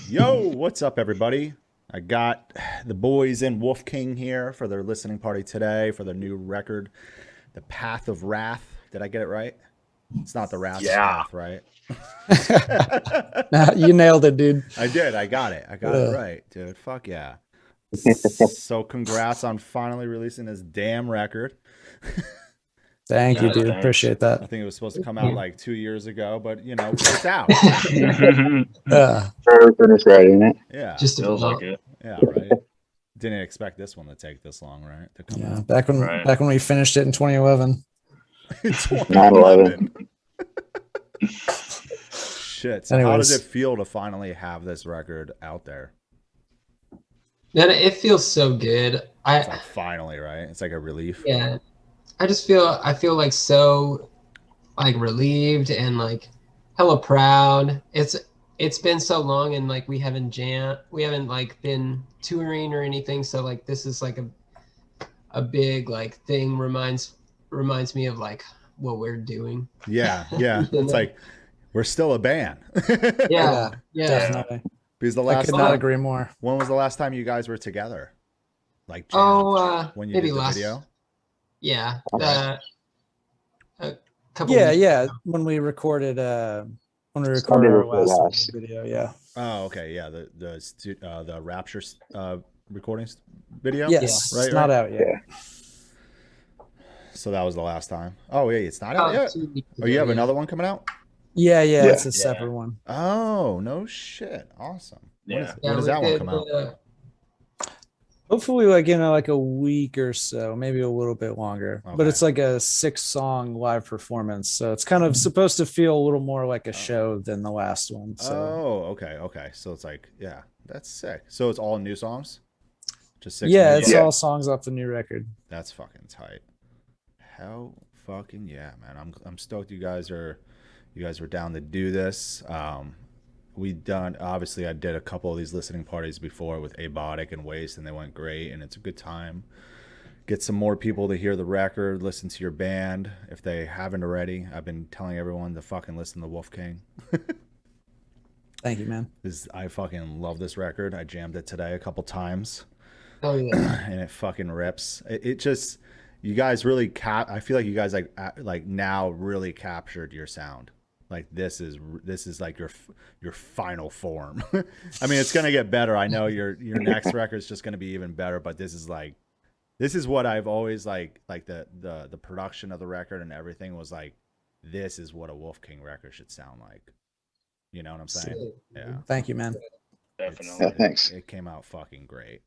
Yo, what's up, everybody? I got the boys in Wolf King here for their listening party today for their new record, The Path of Wrath. Did I get it right? It's not the Wrath of Path, right? Nah, you nailed it, dude. I did. I got it. I got it right, dude. Fuck yeah. So congrats on finally releasing this damn record. Thank you, dude. Thanks. Appreciate I that. think it was supposed to come out like 2 years ago, but you know, it's out. Finish writing it. Yeah. Just feels like it. Yeah, right. Didn't expect this one to take this long, right? To come Yeah, out. back when we finished it in 2011. 2011. Shit. So how does Anyways. it feel to finally have this record out there? Man, it feels so good. It's like finally, right? It's like a relief. Yeah. I feel like so like relieved and like hella proud. It's been so long and like we haven't like been touring or anything, so like this is like a big like thing reminds me of like what we're doing. Yeah. It's like we're still a band. Yeah. Definitely. Because I could not agree more. When was the last time you guys were together? Like when you maybe did the last video? Yeah. Okay. A couple Yeah. When we recorded our last video, yeah. Oh, okay. Yeah, the Rapture recordings video. Yes, right, it's not out yet. Yeah. So that was the last time. Oh, yeah, it's not out yet. 2 weeks Oh, you have ago, another one coming out? Yeah, it's a separate one. Oh, no shit. Awesome. Yeah. When does that one come out? Hopefully, like like a week or so, maybe a little bit longer. Okay. But it's like a 6-song live performance, so it's kind of supposed to feel a little more like a show than the last one. So. Oh, okay. So it's like, yeah, that's sick. So it's all new songs? Just 6 Yeah, new it's songs? all songs off the new record. That's fucking tight. Hell fucking yeah, man. I'm stoked you guys were down to do this. Obviously I did a couple of these listening parties before with Abiotic and Waste, and they went great, and it's a good time. Get some more people to hear the record, listen to your band if they haven't already. I've been telling everyone to fucking listen to Wolf King. Thank you, man. I fucking love this record. I jammed it today a couple times. Oh yeah. And it fucking rips. It just, you guys really I feel like you guys like now really captured your sound. Like this is like your final form. I mean, it's gonna get better. I know your next record is just gonna be even better, but this is what I've always like the production of the record and everything was like, this is what a Wolf King record should sound like. You know what I'm saying? Yeah. Thank you, man. Definitely. Yeah, thanks. It came out fucking great.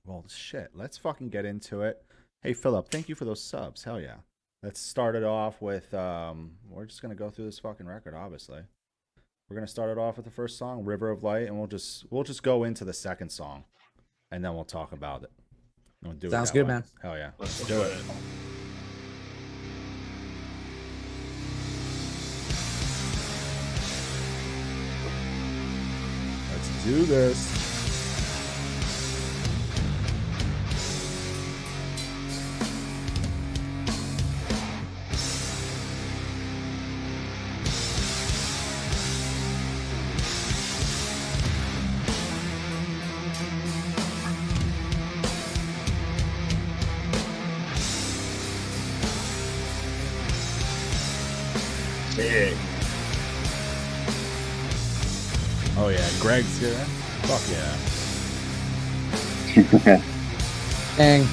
Well, shit. Let's fucking get into it. Hey, Philip, thank you for those subs. Hell yeah. Let's start it off with, we're just going to go through this fucking record, obviously. We're going to start it off with the first song, River of Light, and we'll just go into the second song, and then we'll talk about it. We'll do Sounds it good, way. man. Hell yeah. Let's do it. Let's do this. Sick. Oh yeah, Greg's here. Fuck yeah. Dang.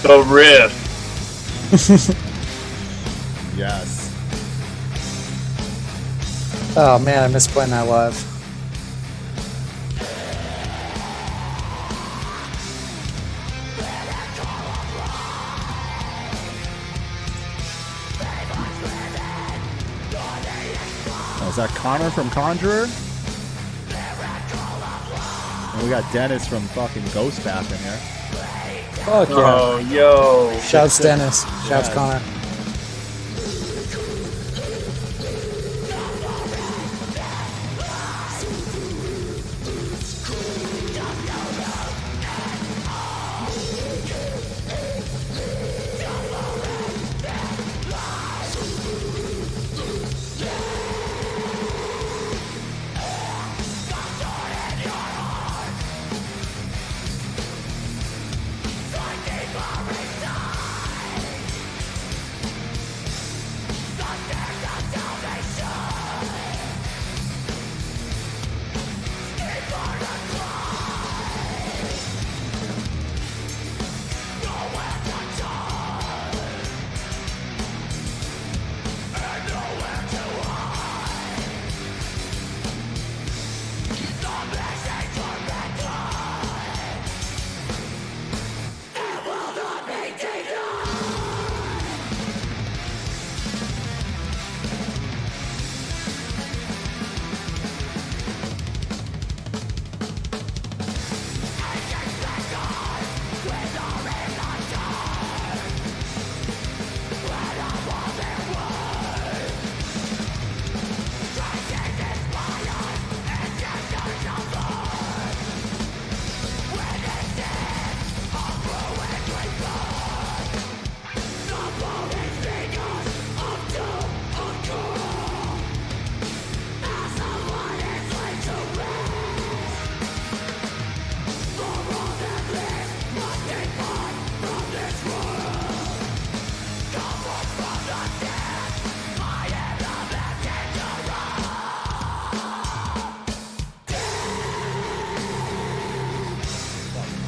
The riff. Yes. Oh man, I miss playing that live. Oh, is that Connor from Conjurer? And we got Dennis from fucking Ghost Bath in here. Fuck yeah. Oh, yo. Shouts Dennis. Shouts Connor.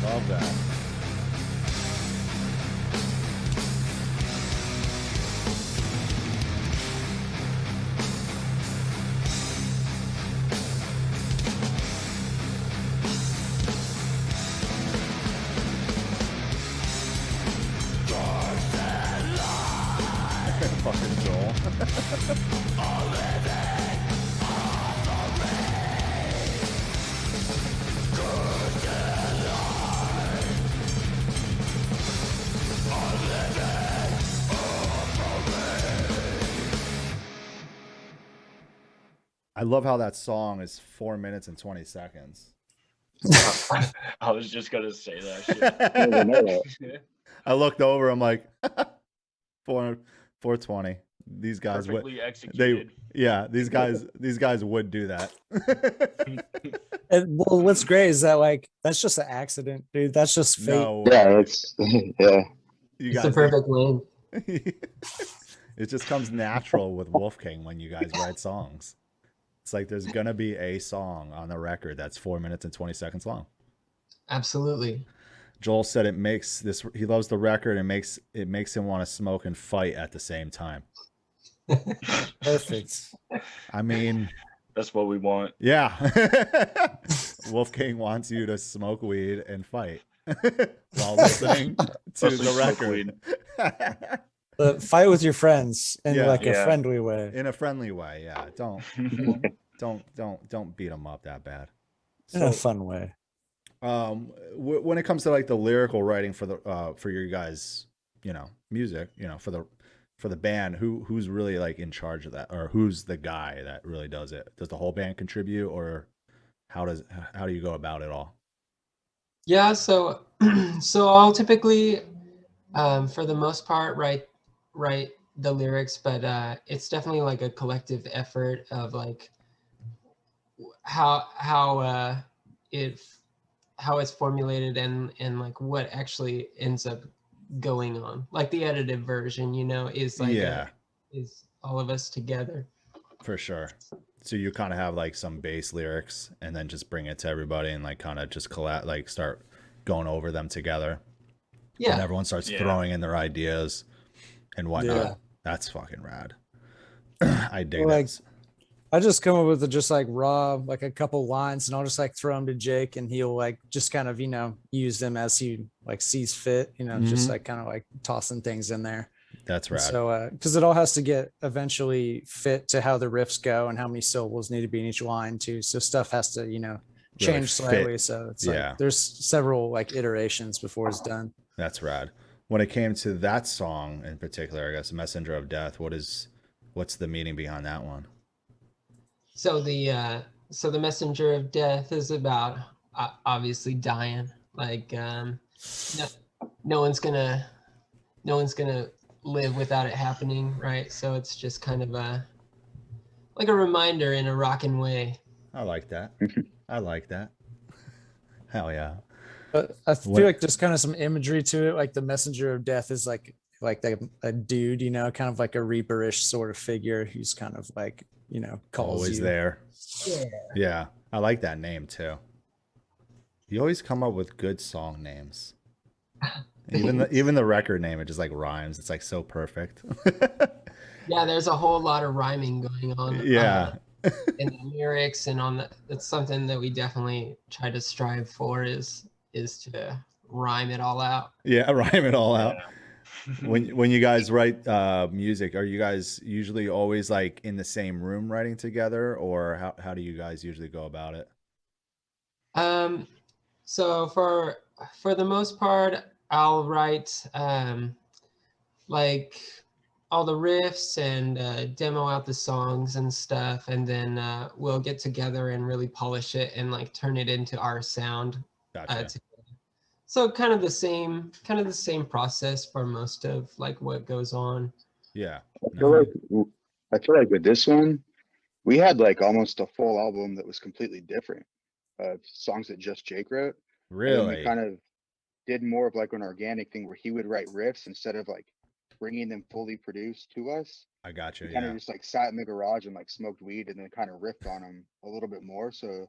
Love that. Fucking Joel. I love how that song is 4 minutes and 20 seconds. I was just gonna say that shit. I looked over. I'm like, 420. These guys would. Perfectly executed. These guys would do that. And, well, what's great is that like that's just an accident, dude. That's just fate. No, Yeah, it's yeah. you It's guys. the perfect length. It just comes natural with Wolfgang when you guys write songs. It's like there's gonna be a song on the record that's 4 minutes and 20 seconds long. Absolutely. Joel said it makes this. He loves the record and it makes him want to smoke and fight at the same time. Perfect. I mean, That's what we want. yeah. Wolfgang wants you to smoke weed and fight while listening to Mostly the smoke record. But fight with your friends in Yeah. like a Yeah. friendly way. In a friendly way, yeah. Don't beat them up that bad. In a fun way. When it comes to like the lyrical writing for the for your guys, music, for the band, who's really like in charge of that, or who's the guy that really does it? Does the whole band contribute, or how do you go about it all? Yeah, so I'll typically, for the most part, write the lyrics, but it's definitely like a collective effort of like how it's formulated and like what actually ends up going on. Like the edited version, is like is all of us together. For sure. So you kind of have like some base lyrics and then just bring it to everybody and like kind of just start going over them together. Yeah. And everyone starts throwing in their ideas and whatnot. Yeah. That's fucking rad. I dig Like, that. I just come up with just like raw, like a couple lines, and I'll just like throw them to Jake, and he'll like just kind of, you know, use them as he like sees fit, you know, just like kind of like tossing things in there. That's And rad. so, because it all has to get eventually fit to how the riffs go and how many syllables need to be in each line too. So stuff has to, you know, Really change slightly. So it's Yeah. like there's several like iterations before it's done. That's rad. When it came to that song in particular, I guess Messenger of Death, what's the meaning behind that one? So the messenger of death is about obviously dying. Like no one's gonna live without it happening, right? So it's just kind of like a reminder in a rockin' way. I like that. I like that. Hell yeah. But I feel like there's kind of some imagery to it. Like the messenger of death is like a dude, you know, kind of like a reaperish sort of figure who's kind of like, you know, calls Always you. there. Yeah. Yeah. I like that name too. You always come up with good song names. Even the record name, it just like rhymes. It's like so perfect. Yeah, there's a whole lot of rhyming going on. Yeah. In the lyrics and on the, it's something that we definitely try to strive for is to rhyme it all out. Yeah, rhyme it all out. Yeah. When you guys write music, are you guys usually always like in the same room writing together, or how do you guys usually go about it? So for the most part, I'll write like all the riffs and demo out the songs and stuff, and then we'll get together and really polish it and like turn it into our sound. Gotcha. So kind of the same process for most of like what goes on. Yeah. I feel like with this one, we had like almost a full album that was completely different. Songs that just Jake wrote. And then we Really? kind of did more of like an organic thing where he would write riffs instead of like bringing them fully produced to us. I got you. We kind Yeah. of just like sat in the garage and like smoked weed and then kind of riffed on them a little bit more. So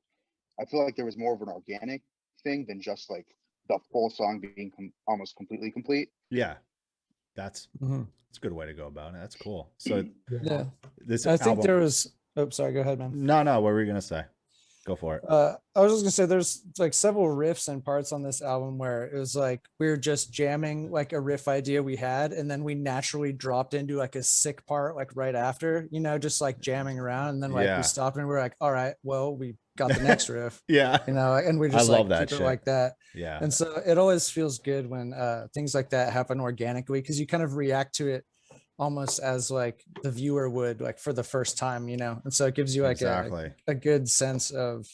I feel like there was more of an organic thing than just like the full song being almost completely complete. Yeah. That's Mhm. a good way to go about it. That's cool. So Yeah. this I think album, there was, oh, sorry, go ahead, man. no, what were you gonna say? Go for it. I was just gonna say there's like several riffs and parts on this album where it was like we were just jamming like a riff idea we had, and then we naturally dropped into like a sick part like right after, you know, just like jamming around, and then like Yeah. we stopped and we're like, all right, well, we got the next riff, Yeah. you know, and we just love like that keep shit. it like that. Yeah. And so it always feels good when things like that happen organically, because you kind of react to it almost as like the viewer would like for the first time, you know, and so it gives you like Exactly. a good sense of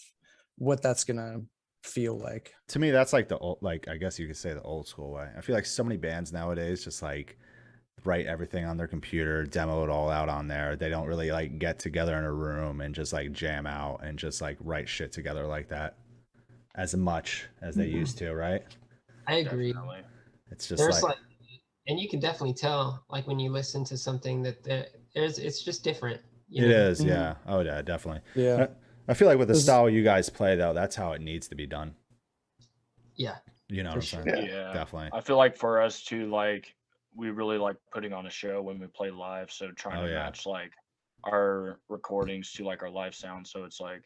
what that's gonna feel like. To me, that's like the old, like, I guess you could say the old school way. I feel like so many bands nowadays just like write everything on their computer, demo it all out on there. They don't really like get together in a room and just like jam out and just like write shit together like that as much as they used to, right? I agree. Definitely. It's just There's like, and you can definitely tell like when you listen to something that it's just different. You it know? is, yeah. Oh yeah, definitely. Yeah. I feel like with the This- style you guys play though, that's how it needs to be done. Yeah. You know what I'm For saying? sure. Yeah. Definitely. I feel like for us too, like we really like putting on a show when we play live. So trying Oh, to yeah. match like our recordings to like our live sound. So it's like,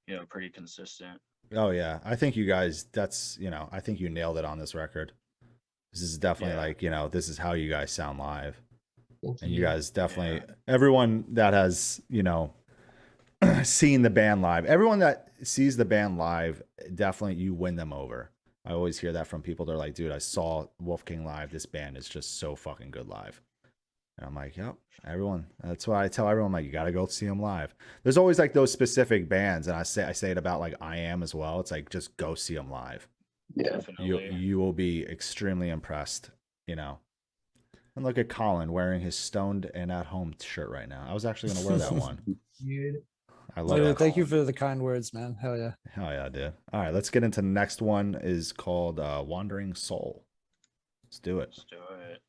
you know, pretty consistent. Oh yeah, I think you guys. That's I think you nailed it on this record. This is definitely Yeah. like this is how you guys sound live, Thank and you guys definitely everyone that has seen the band live, everyone that sees the band live, definitely you win them over. I always hear that from people. They're like, dude, I saw Wolf King live. This band is just so fucking good live. And I'm like, yep, everyone. That's why I tell everyone, like, you got to go see them live. There's always like those specific bands. And I say it about like I Am as well. It's like, just go see them live. Yeah. Definitely. You will be extremely impressed, And look at Colin wearing his Stoned and At Home shirt right now. I was actually going to wear that one. Dude. I love Dude, that. thank you for the kind words, man. Hell yeah. Hell yeah, dude. All right, let's get into the next one. Is called Wandering Soul. Let's do it. Let's do it.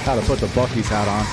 How to put the Bucky's hat on.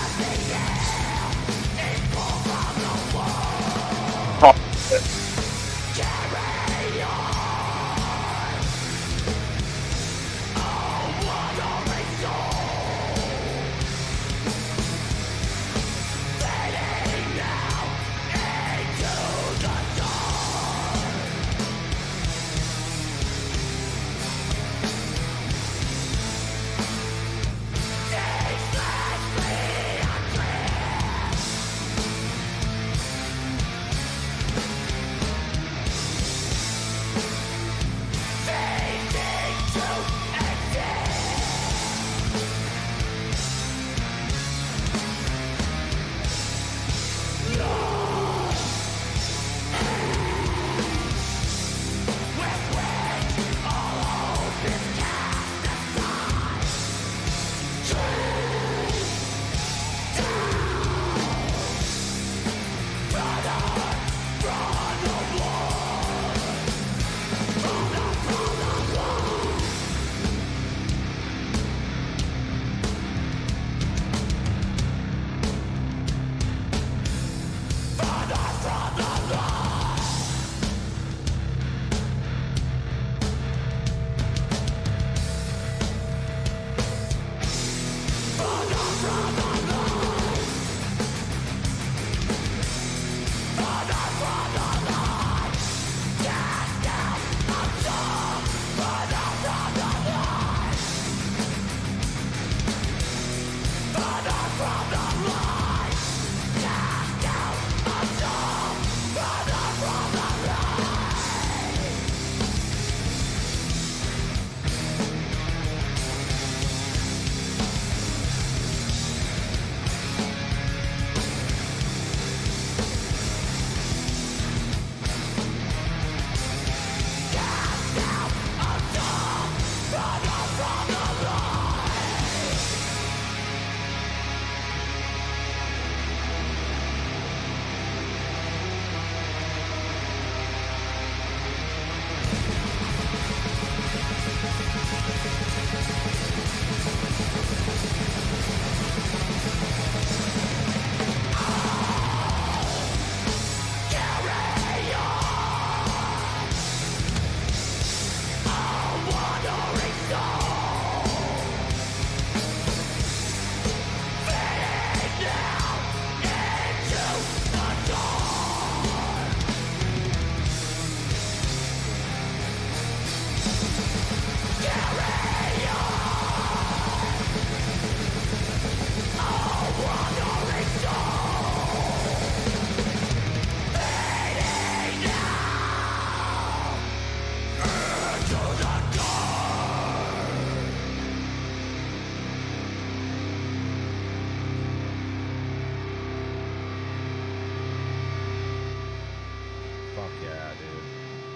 Fuck yeah, dude.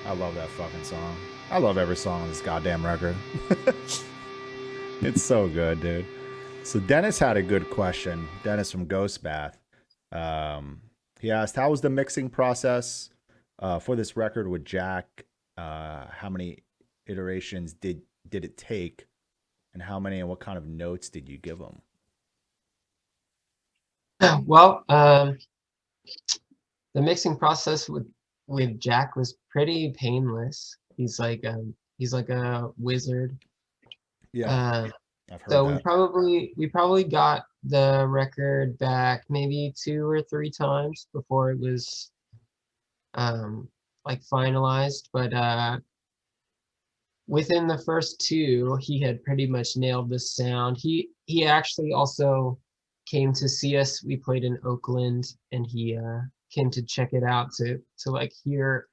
I love that fucking song. I love every song on this goddamn record. It's so good, dude. So Dennis had a good question. Dennis from Ghost Bath. He asked, how was the mixing process for this record with Jack? How many iterations did it take? And how many and what kind of notes did you give him? Well, the mixing process with Jack was pretty painless. He's like a wizard. Yeah, I've heard So that. we probably got the record back maybe 2 or 3 times before it was like finalized. But within the first 2, he had pretty much nailed the sound. He actually also came to see us. We played in Oakland, and he came to check it out to like hear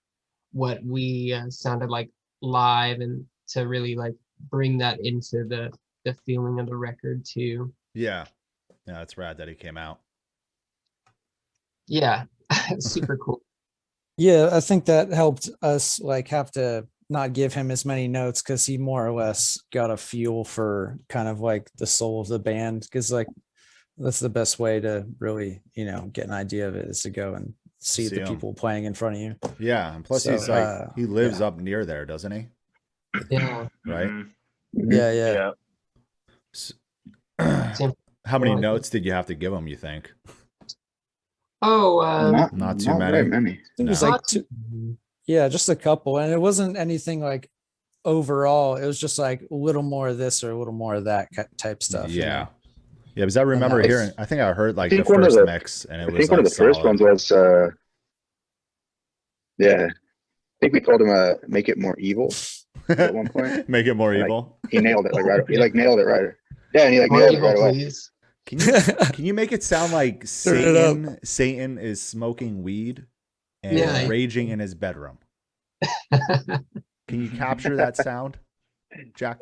what we sounded like live, and to really like bring that into the feeling of the record too. Yeah, it's rad that he came out. Yeah, super cool. Yeah, I think that helped us like have to not give him as many notes, because he more or less got a feel for kind of like the soul of the band, because like that's the best way to really, get an idea of it, is to go and see the people playing in front of you. Yeah, and plus he's like he lives up near there, doesn't he? Yeah. Right? Yeah. How How many Well, notes did you have to give him, you think? Oh, Not too very many. many. I think it was No. like two, yeah, just a couple, and it wasn't anything like overall. It was just like a little more of this or a little more of that type stuff. you Yeah. know? Yeah, because I remember was- hearing, I think I heard like the think one of first the- mix and it I was think like one of the first solid. ones was, yeah. I think we told him, make it more evil at one point. Make it more Like, evil. He nailed it, like, right. He, like, nailed it right. Yeah, and he, like, more nailed it evil, right away. please. Can you make it sound like Turn it up. Satan is smoking weed and Yeah. raging in his bedroom? Can you capture that sound, Jack?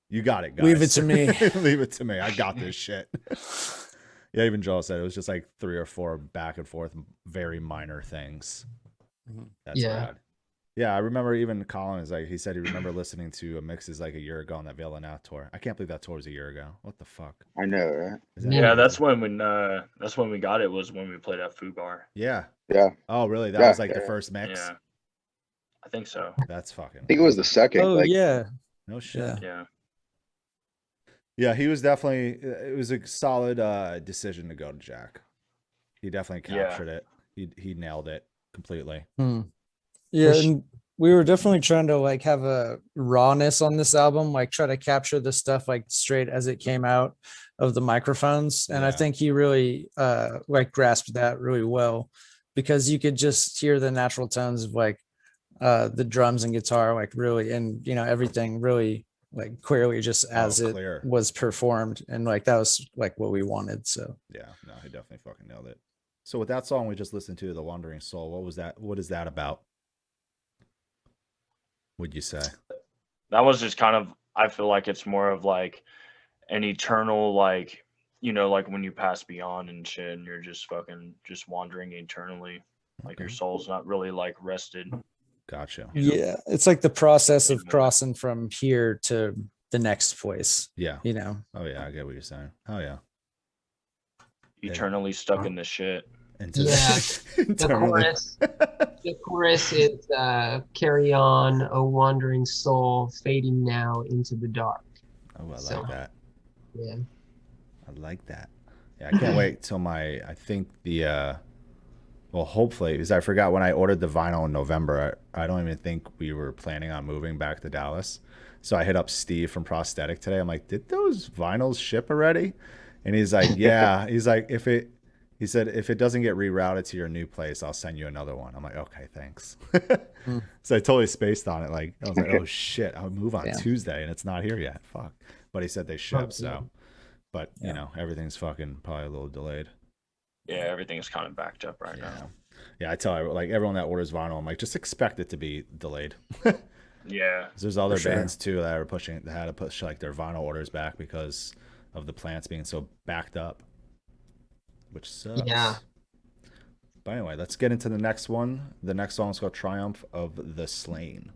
You got it, guys. Leave it to me. Leave it to me. I got this shit. Yeah, even Joel said it was just like 3 or 4 back and forth, very minor things. Mhm. That's Yeah. rad. Yeah, I remember even Colin is like, he said he remember listening to mixes like a year ago on that Veil and Out tour. I can't believe that tour was a year ago. What the fuck? I know, right? Is that Yeah, Yeah, crazy? that's when we got it, was when we played at Food Bar. Yeah. Yeah. Oh, really? That Yeah, was like the yeah. first mix? Yeah. I think so. That's fucking. I think it was the second. Oh like, yeah, No shit. yeah. Yeah. Yeah, he was definitely. It was a solid decision to go to Jack. He definitely Yeah. captured it. He nailed it completely. Yeah, Which- and we were definitely trying to like have a rawness on this album, like try to capture the stuff like straight as it came out of the microphones. And I Yeah. think he really like grasped that really well, because you could just hear the natural tones of like the drums and guitar, like really, and everything really like clearly just as it clear. was performed. And like that was like what we wanted. So Yeah, no, he definitely fucking nailed it. So with that song we just listened to, "The Wandering Soul," what was that? What is that about? Would you say? That was just kind of, I feel like it's more of like an eternal, like, like when you pass beyond and shit and you're just fucking just wandering eternally. Like your Okay. soul's not really like rested. Gotcha. yeah, it's like the process of Anymore. crossing from here to the next place, Yeah. Oh yeah, I get what you're saying. Oh yeah. Yeah. Eternally stuck in the shit. Into Yeah, internally. The chorus is carry on, a wandering soul, fading now into the dark. Oh, I So- like that. Yeah. I like that. Yeah, I can't wait till I think the well, hopefully, because I forgot when I ordered the vinyl in November, I don't even think we were planning on moving back to Dallas. So I hit up Steve from Prosthetic today. I'm like, did those vinyls ship already? And he's like, yeah. He's like, he said, if it doesn't get rerouted to your new place, I'll send you another one. I'm like, okay, thanks. So I totally spaced on it. Like, I was like, oh shit, I'll move on Yeah. Tuesday and it's not here yet. Fuck. But he said they ship. yeah. So, but you know, everything's fucking probably a little delayed. Yeah, everything's kind of backed up right now. Yeah, I tell like everyone that orders vinyl, I'm like, just expect it to be delayed. Yeah. 'Cause there's other For sure. bands too that had to push like their vinyl orders back because of the plants being so backed up, which sucks. Yeah. But anyway, let's get into the next one. The next song is called "Triumph of the Slain."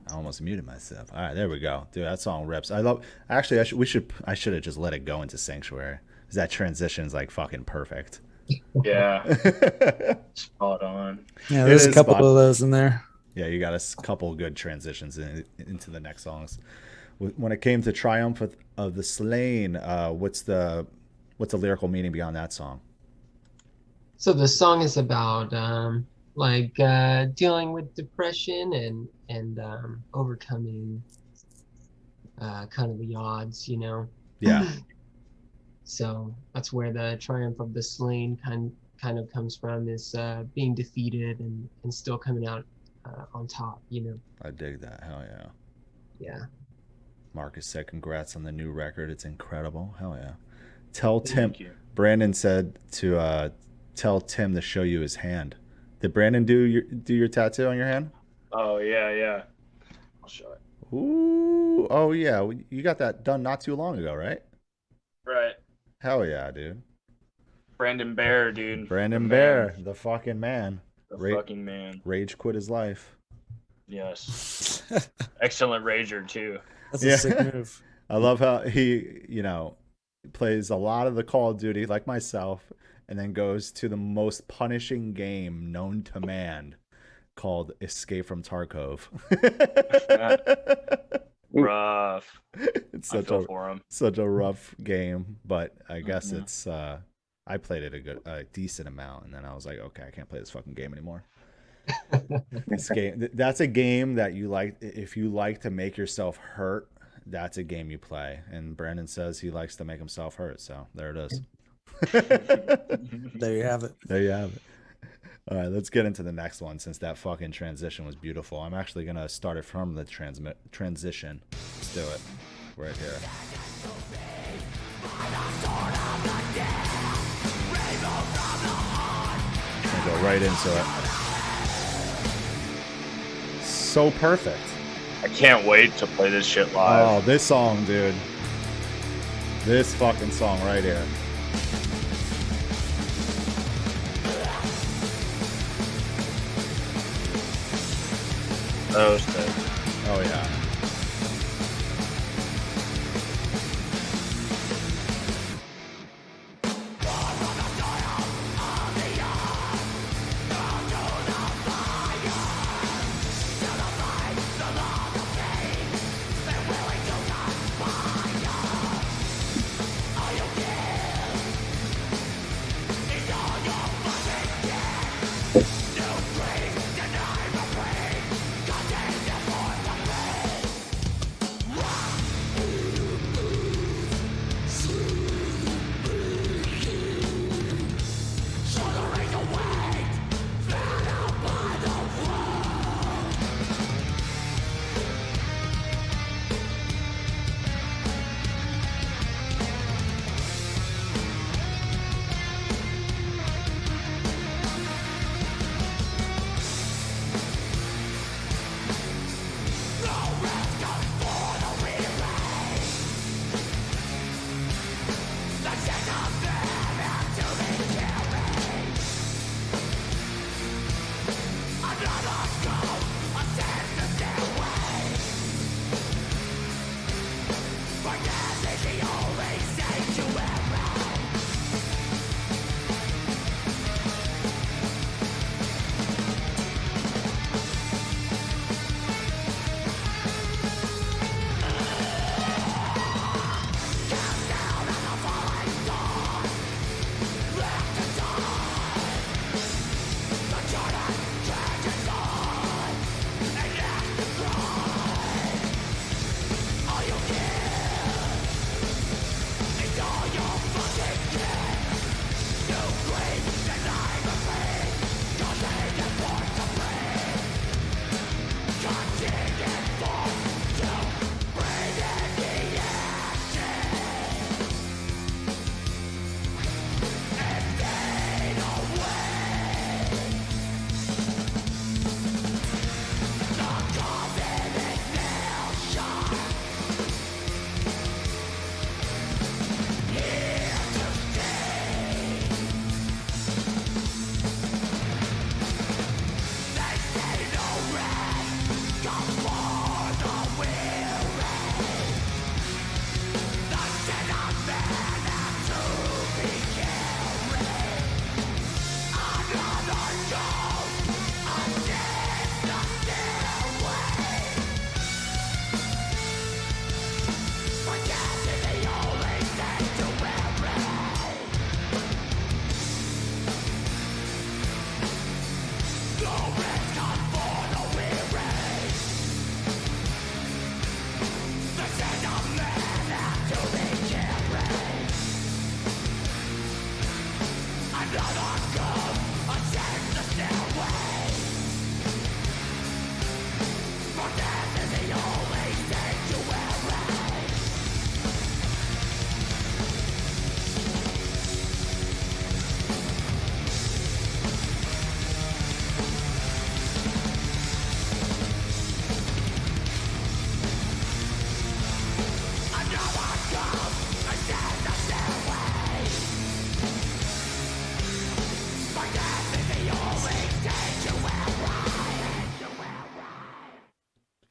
I almost muted myself. All right, there we go, dude. That song rips. I love. Actually, I should have just let it go into Sanctuary. 'Cause that transition's like fucking perfect. Yeah. Spot on. Yeah, there's It a is couple spot- of those in there. Yeah, you got couple good transitions into the next songs. When it came to Triumph of the Slain, what's the lyrical meaning beyond that song? So the song is about dealing with depression and overcoming kind of the odds, you know. Yeah. So that's where the triumph of the slain kind of comes from, is being defeated and still coming out on top, you know. I dig that. Hell yeah. Yeah. Marcus said, "Congrats on the new record. It's incredible." Hell yeah. Tell Tim. Thank you. Brandon said to tell Tim to show you his hand. Did Brandon do your tattoo on your hand? Oh yeah. I'll show it. Ooh. Oh yeah. You got that done not too long ago, right? Right. Hell yeah, dude. Brandon Bear, dude. Brandon The Bear, man. the fucking man. The Ra- fucking man. Rage quit his life. Yes. Excellent rager too. That's Yeah. a sick move. I love how he, plays a lot of the Call of Duty like myself, and then goes to the most punishing game known to man called Escape from Tarkov. Rough. It's I such feel for him. such a rough game, but I guess Mhm. it's I played it a decent amount, and then I was like, okay, I can't play this fucking game anymore. That's a game that you like. If you like to make yourself hurt, that's a game you play. And Brandon says he likes to make himself hurt, so there it is. There you have it. There you have it. All right, let's get into the next one, since that fucking transition was beautiful. I'm actually gonna start it from the transition. Let's do it right here. Gonna go right into it. So perfect. I can't wait to play this shit Oh, live. this song, dude. This fucking song right here. Oh, sick. Oh, yeah.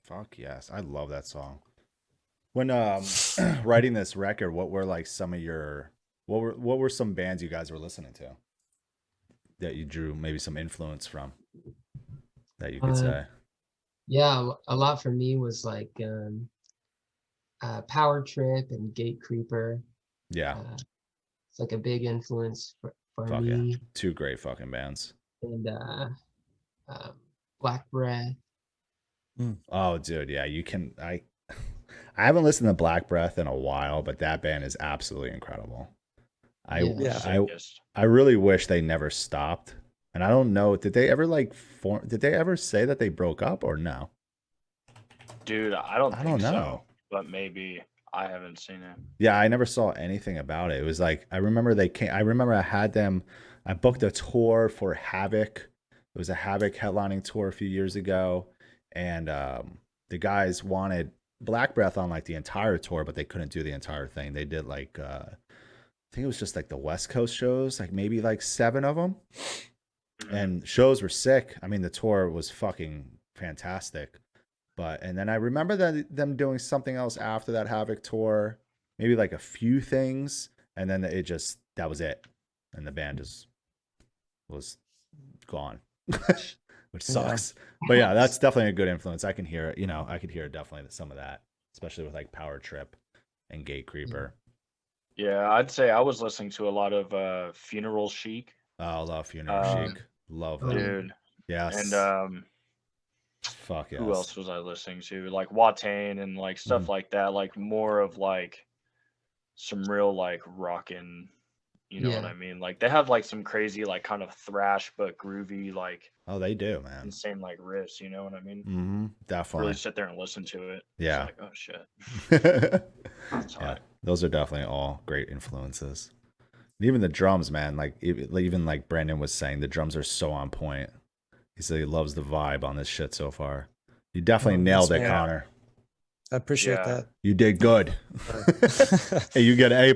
Fuck yes, I love that song. When writing this record, what were like some of your what were some bands you guys were listening to that you drew maybe some influence from that you could say? Yeah, a lot for me was like Power Trip and Gate Creeper. Yeah, It's like a big influence for fuck me. yeah, two great fucking bands. And Black Breath. Oh, dude, yeah, you can. I haven't listened to Black Breath in a while, but that band is absolutely incredible. Yeah. I really wish they never stopped. And I don't know, did they ever like form? Did they ever say that they broke up or no? Dude, I don't think know. so, but maybe. I haven't seen it. Yeah, I never saw anything about it. It was like I remember they came. I remember I had them. I booked a tour for Havoc. It was a Havoc headlining tour a few years ago, and the guys wanted Black Breath on like the entire tour, but they couldn't do the entire thing. They did like I think it was just like the West Coast shows, like maybe like 7 of them, and shows were sick. I mean, the tour was fucking fantastic. But and then I remember them doing something else after that Havoc tour, maybe like a few things, and then that was it, and the band just was gone, which sucks. Yeah. But yeah, that's definitely a good influence. I can hear it. You know, I could hear definitely some of that, especially with like Power Trip and Gate Creeper. Yeah, I'd say I was listening to a lot of Funeral Chic. Oh, I love Funeral Chic. Love that. Dude. Yes. And fuck yes. Who else was I listening to? Like Watain and like stuff like that. Like more of like some real like rockin', you know what I mean? Like they have like some crazy like kind of thrash but groovy like. Oh, they do, man. Insane like riffs, you know what I mean? Mm-hmm. Definitely. Really sit there and listen to it. Yeah. It's like, oh shit. Yeah, those are definitely all great influences. And even the drums, man. Like even like Brandon was saying, the drums are so on point. He said he loves the vibe on this shit so far. You definitely nailed it, Connor. I appreciate that. You did good. Hey, you get an A+.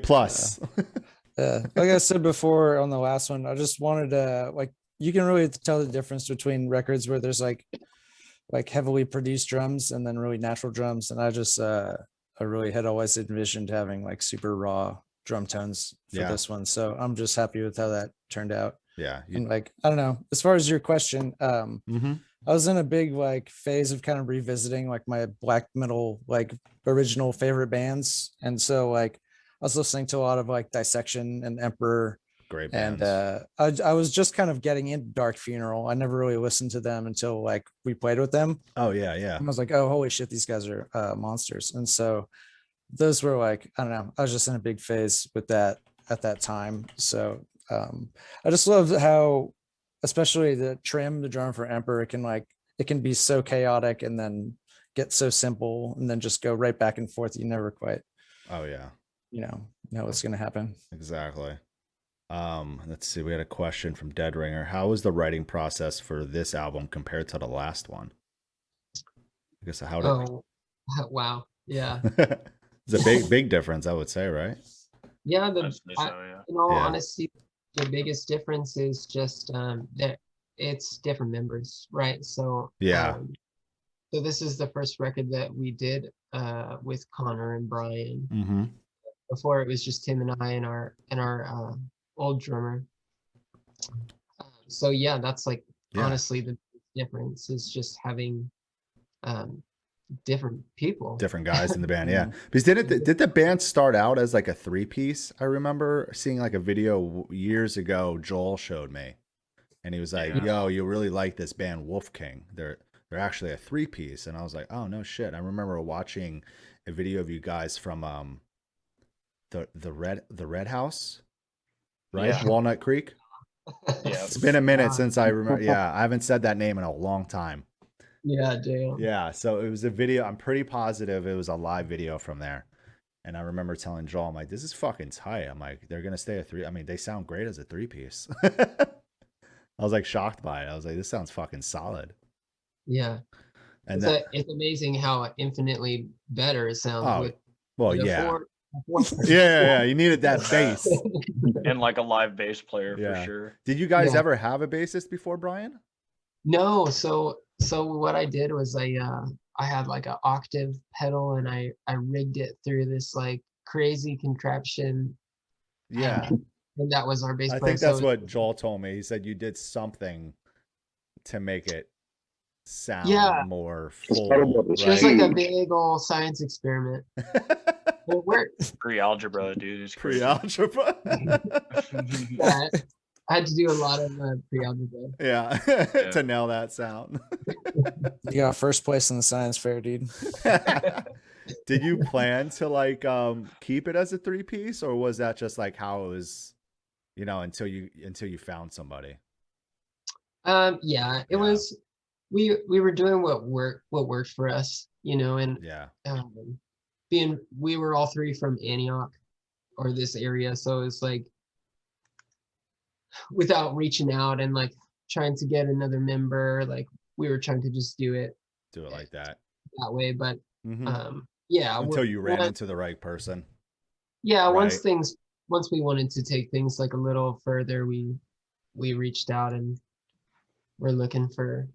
Yeah, like I said before on the last one, I just wanted to like you can really tell the difference between records where there's like heavily produced drums and then really natural drums. And I just I really had always envisioned having like super raw drum tones for this one. So I'm just happy with how that turned out. Yeah. And like, I don't know, as far as your question, I was in a big like phase of kind of revisiting like my black metal, like original favorite bands. And so like I was listening to a lot of like Dissection and Emperor. Great bands. And I was just kind of getting into Dark Funeral. I never really listened to them until like we played with them. Oh yeah. Yeah. And I was like, oh, holy shit, these guys are monsters. And so those were like, I don't know, I was just in a big phase with that at that time. So I just love how, especially the drummer for Emperor, it can be so chaotic and then get so simple and then just go right back and forth. You never quite. Oh yeah. Know what's going to happen. Exactly. Let's see. We had a question from Dead Ringer. How was the writing process for this album compared to the last one? I guess wow. Yeah. It's a big difference, I would say, right? Yeah. In all honesty, the biggest difference is just that it's different members, right? So so this is the first record that we did with Connor and Brian. Mm-hmm. Before it was just Tim and I and our old drummer. So yeah, that's like honestly the difference is just having different people, different guys in the band. Yeah, because did the band start out as like a 3-piece? I remember seeing like a video years ago Joel showed me, and he was like, yo, you really like this band Wolf King, they're actually a 3-piece. And I was like, oh no shit. I remember watching a video of you guys from the Red House, right? Walnut Creek. Yeah, it's been a minute since I remember. Yeah, I haven't said that name in a long time. Yeah, damn. Yeah, so it was a video. I'm pretty positive it was a live video from there. And I remember telling Joel, I'm like, this is fucking tight. I'm like, they're gonna stay a 3. I mean, they sound great as a 3-piece. I was like shocked by it. I was like, this sounds fucking solid. Yeah. And it's amazing how infinitely better it sounds. Yeah. You needed that bass. And like a live bass player for sure. Did you guys ever have a bassist before, Brian? No. So what I did was I I had like an octave pedal, and I rigged it through this like crazy contraption, Yeah. and that was our bass I player. think that's So what Joel told me. He said you did something to make it sound yeah, more It's full, probably it was like a huge. big old science experiment. It worked. Pre-algebra, dude. It's crazy. Pre-algebra. Yeah, I had to do a lot of pre-algebra. Yeah. Yeah. To nail that sound. You got first place in the science fair, dude. Did you plan to like keep it as a 3-piece, or was that just like how it was, you know, until you found somebody? Yeah, it was. We were doing what worked for us, you know, and Yeah. we were all three from Antioch or this area, so it's like without reaching out and like trying to get another member, like we were trying to just do it like that. that way. But Mhm. yeah, Until you ran into the right person. yeah, right? once we wanted to take things like a little further, we reached out and we're looking for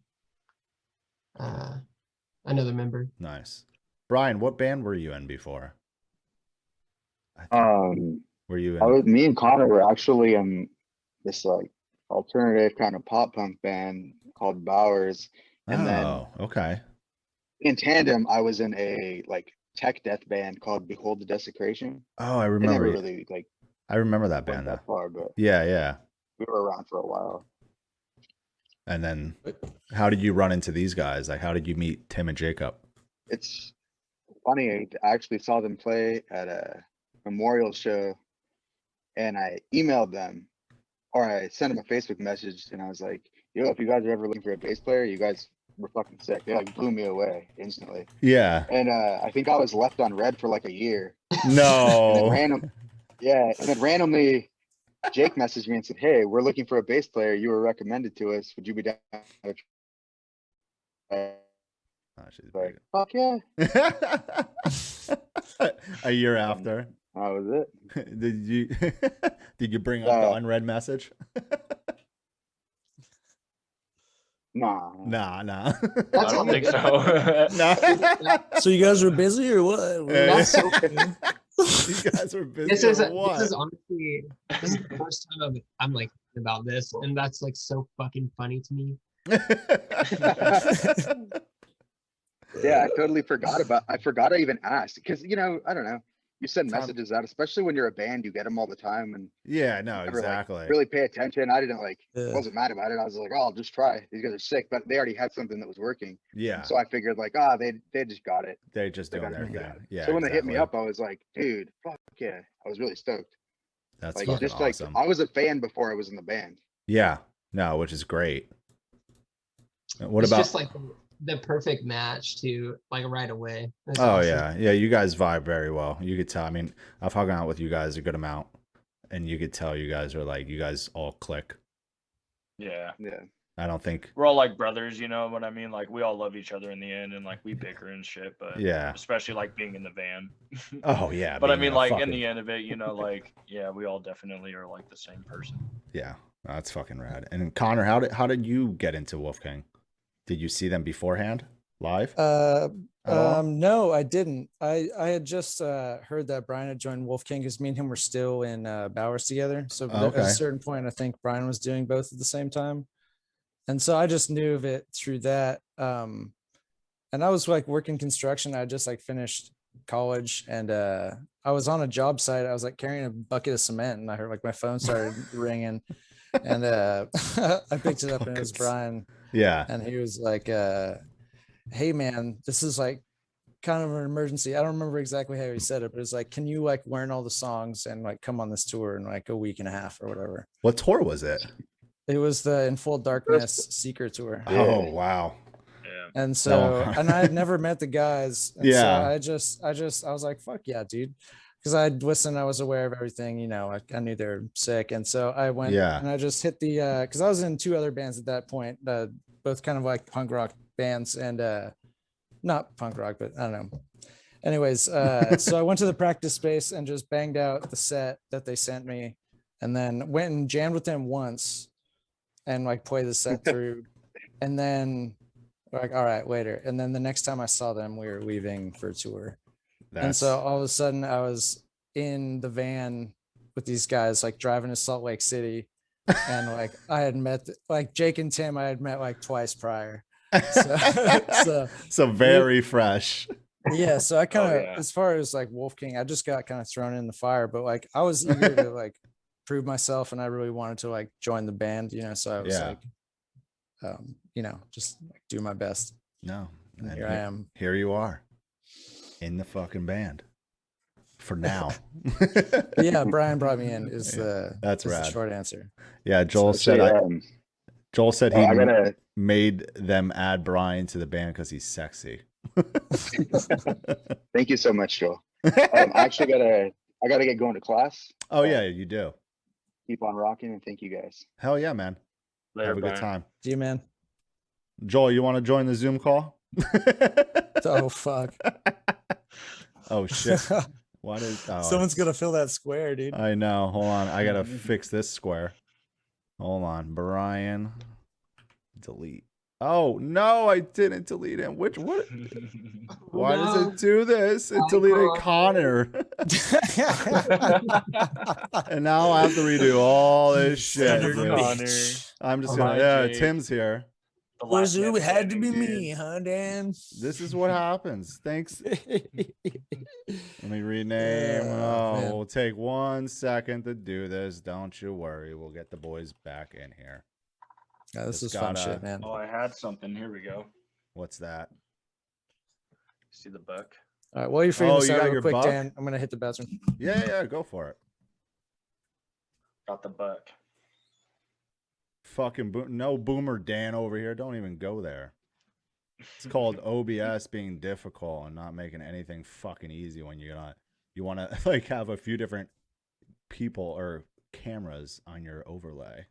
another member. Nice. Brian, what band were you in before? Were you in? Me and Connor were actually in this like alternative kind of pop punk band called Bowers, and then Oh, okay. in tandem, I was in a like tech death band called Behold the Desecration. Oh, I It never remember. really like I remember that went band though. that far, but Yeah. we were around for a while. And then, how did you run into these guys? Like, how did you meet Tim and Jacob? It's funny, I actually saw them play at a memorial show, and I emailed them, or I sent them a Facebook message, and I was like, yo, if you guys are ever looking for a bass player, you guys were fucking sick. They like blew me away instantly. Yeah. And I think I was left on red for like a year. No. And then randomly Jake messaged me and said, hey, we're looking for a bass player. You were recommended to us. Would you be down? Oh, she's Like, fuck yeah. A year after. That was it. Did you bring up the unread message? Nah. Nah. I don't think so. Nah. So you guys were busy or what? That's so You guys were busy. this is or honestly the first time I'm like about this, and that's like so fucking funny to me. Yeah, I totally forgot I even asked, because you know, I don't know. You send messages out, especially when you're a band, you get them all the time, and Yeah, no, never, like, exactly. really pay attention. I didn't Yeah. wasn't mad about it. I was like, oh, I'll just try. These guys are sick, but they already had something that was working. Yeah. So I figured like, they just got it. They just They doing got their it figured thing. out. Yeah. So when they hit me exactly. up, I was like, dude, fuck yeah. I was really stoked. That's Like, fucking just awesome. like I was a fan before I was in the band. Yeah. No, which is great. What It's about? just like the perfect match to like right away. That's Oh awesome. yeah. You guys vibe very well. You could tell. I mean, I've hung out with you guys a good amount, and you could tell you guys are like, you guys all click. Yeah. Yeah. I don't think. We're all like brothers, you know what I mean? Like we all love each other in the end, and like we bicker and shit, but Yeah. especially like being in the van. Oh yeah. But I being mean, a like in fucking- the end of it, you know, like yeah, we all definitely are like the same person. Yeah, that's fucking rad. And Connor, how did you get into Wolfgang? Did you see them beforehand, live? At all? No, I didn't. I had just heard that Brian had joined Wolfgang because me and him were still in Bowers together. So Oh, at a okay. certain point, I think Brian was doing both at the same time. And so I just knew of it through that. And I was like working construction. I just like finished college, and I was on a job site. I was like carrying a bucket of cement, and I heard like my phone started ringing, and I picked it up, and it was Brian. Yeah. And he was like, hey man, this is like kind of an emergency. I don't remember exactly how he said it, but it's like, can you like learn all the songs and like come on this tour in like a week and a half or whatever? What tour was it? It was the In Full Darkness Secret tour. Oh wow. Yeah. And so, one- and I had never met the guys. And Yeah. So I was like, fuck yeah, dude. Because I'd listened, I was aware of everything, you know, I knew they're sick. And so I went Yeah. and I just hit the, because I was in two other bands at that point, both kind of like punk rock bands, and not punk rock, but I don't know. Anyways, so I went to the practice space and just banged out the set that they sent me, and then went and jammed with them once and like played the set through. And then like, all right, later. And then the next time I saw them, we were leaving for a tour. And That's so all of a sudden I was in the van with these guys, like driving to Salt Lake City. And like I had met like Jake and Tim, I had met like twice prior. So, so very fresh. yeah. So I kind of, yeah. as far as like Wolf King, I just got kind of thrown in the fire, but like I was eager to like prove myself and I really wanted to like join the band, you know. So I was Yeah. like, you know, just like, do my best. No. And And here I am. Here you are in the fucking band for now. But yeah, Brian brought me in is That's is the rad. short answer. Yeah, Joel said Joel said he I gotta made them add Brian to the band because he's sexy. thank you so much, Joel. I actually I gotta get going to class. Oh yeah, you do. Keep on rocking, and thank you guys. Hell yeah, man. Later, Have a Brian. good time. See you, man. Joel, you want to join the Zoom call? Oh fuck. Oh shit. What is Someone's gonna fill that square, dude. I know. Hold on. I gotta fix this square. Hold on. Brian. Delete. Oh no, I didn't delete him. What why does it do this? It deleted Connor. And now I have to redo all this shit. Standard dude. Connor. I'm just Oh, gonna my Jake. Tim's here. The last man it had to be standing, me, dude. huh, Dan? This is what happens. Thanks. Let me rename. Man. We'll take 1 second to do this. Don't you worry. We'll get the boys back in here. Yeah, this Just is fun gotta- shit, man. Oh, I had something. Here we go. What's that? See the book? All right, while you're figuring Oh, this you out got real your quick, buck? Dan, I'm gonna hit the bathroom. Yeah, go for it. Got the book. Fucking no Boomer Dan over here. Don't even go there. It's called OBS being difficult and not making anything fucking easy when you want to like have a few different people or cameras on your overlay.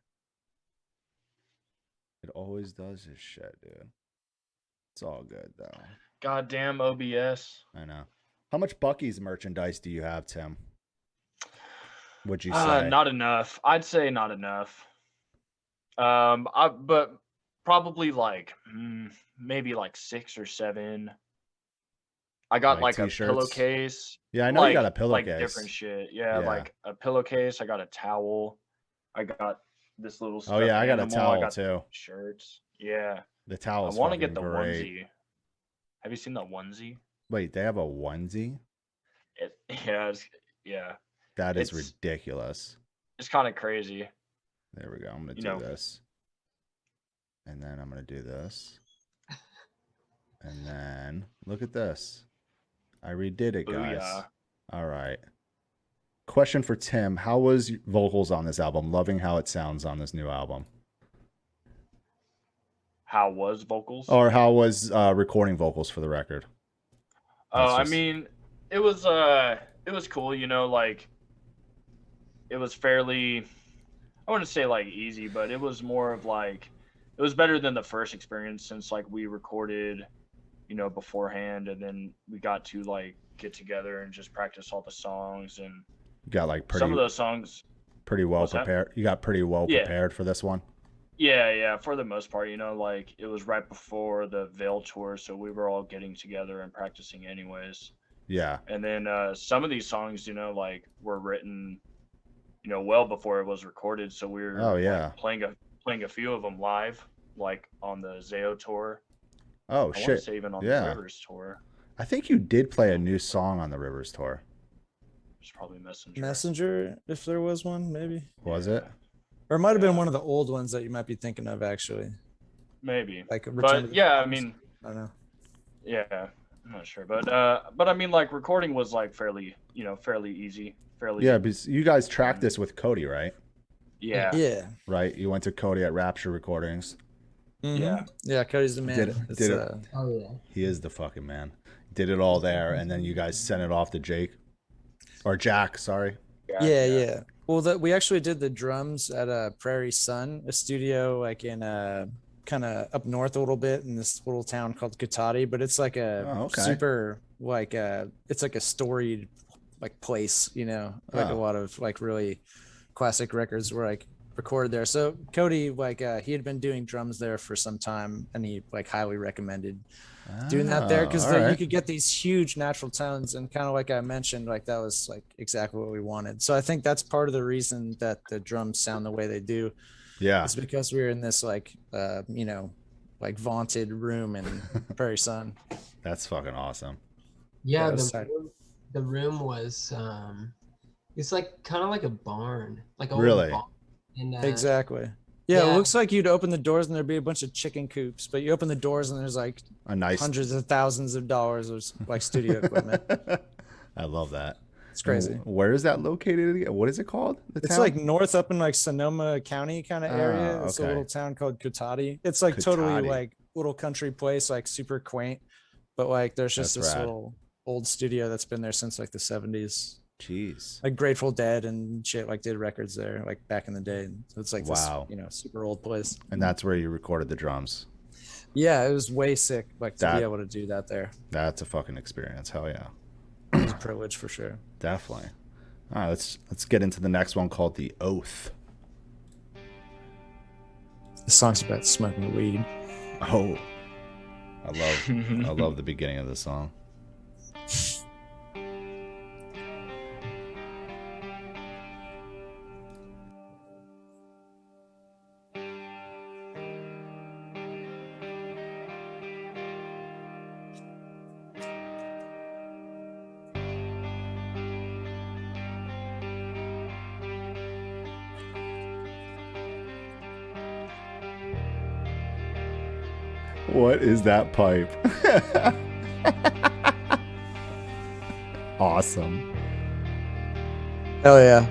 It always does this shit, dude. It's all good though. Goddamn OBS. I know. How much Bucky's merchandise do you have, Tim? Would you say? Not enough. I'd say not enough. But probably like maybe like 6 or 7. I got Like like a t-shirts? pillowcase. Yeah, I know you got a pillowcase. Like different shit. Yeah, Yeah. like a pillowcase. I got a towel. I got this little. Oh yeah, I got a stuffed towel animal, I got too. Shirts. Yeah. The towel's I want to get fucking the great. onesie. Have you seen the onesie? Wait, they have a onesie? Yeah. That is It's- ridiculous. It's kind of crazy. There we go. I'm gonna You do know. this. And then I'm gonna do this. And then look at this. I redid it, guys. Booyah. All right. Question for Tim. How was vocals on this album? Loving how it sounds on this new album. How was vocals? Or how was recording vocals for the record? Oh, That's just- I mean, it was cool, you know, like it was fairly, I wouldn't say like easy, but it was more of like, it was better than the first experience since like we recorded, you know, beforehand, and then we got to like get together and just practice all the songs, and You got like some of those songs, pretty well What's that? prepared. You got pretty well Yeah. prepared for this one. yeah, for the most part, you know, like it was right before the Veil tour, so we were all getting together and practicing anyways. Yeah. And then some of these songs, you know, like were written, you know, well before it was recorded. So we were Oh, yeah. like, playing a few of them live, like on the Zao tour. Oh I want to shit. say even on Yeah. the Rivers tour. I think you did play a new song on the Rivers tour. It's probably Messenger. Messenger, if there was one, maybe. Was it? Or it might have been Yeah. one of the old ones that you might be thinking of, actually. Maybe. Like Return to But the yeah, I Proms. mean, I don't know. yeah, I'm not sure. But I mean, like recording was like fairly easy. Yeah, because you guys tracked this with Cody, right? Yeah. Yeah. Right? You went to Cody at Rapture Recordings. Mhm. Yeah. Yeah, Cody's the man. Did it- It's, did it- Oh yeah. He is the fucking man. Did it all there, and then you guys sent it off to Jake. Or Jack, sorry. yeah. Well, we actually did the drums at Prairie Sun, a studio like in kind of up north a little bit in this little town called Katati, but it's like a Oh, okay. super like it's like a storied like place, you know, like Oh. a lot of like really classic records were like recorded there. So Cody, like, he had been doing drums there for some time, and he like highly recommended doing that there because all right. you could get these huge natural tones, and kind of like I mentioned, like that was like exactly what we wanted. So I think that's part of the reason that the drums sound the way they do. Yeah. It's because we were in this like you know, like vaunted room in Prairie Sun. That's fucking awesome. Yeah, it was the tight. room was it's like kind of like a barn, like a Really? barn. And, Exactly. Yeah, it yeah. looks like you'd open the doors and there'd be a bunch of chicken coops, but you open the doors and there's like A nice. hundreds of thousands of dollars of like studio equipment. I love that. It's crazy. Where is that located again? What is it called? The It's town? like north up in like Sonoma County kind of area. It's a okay. little town called Cotati. It's like totally Cotati. like little country place, like super quaint. But like there's just That's this rad. little old studio that's been there since like the 70s. Jeez. Like Grateful Dead and shit like did records there like back in the day. So it's like Wow. this, you know, super old place. And that's where you recorded the drums. Yeah, it was way sick like to That- be able to do that there. That's a fucking experience. Hell yeah. It was a privilege for sure. Definitely. All right, let's get into the next one called The Oath. The song's about smoking weed. Oh. I love the beginning of the song. What is that pipe? Awesome. Hell yeah.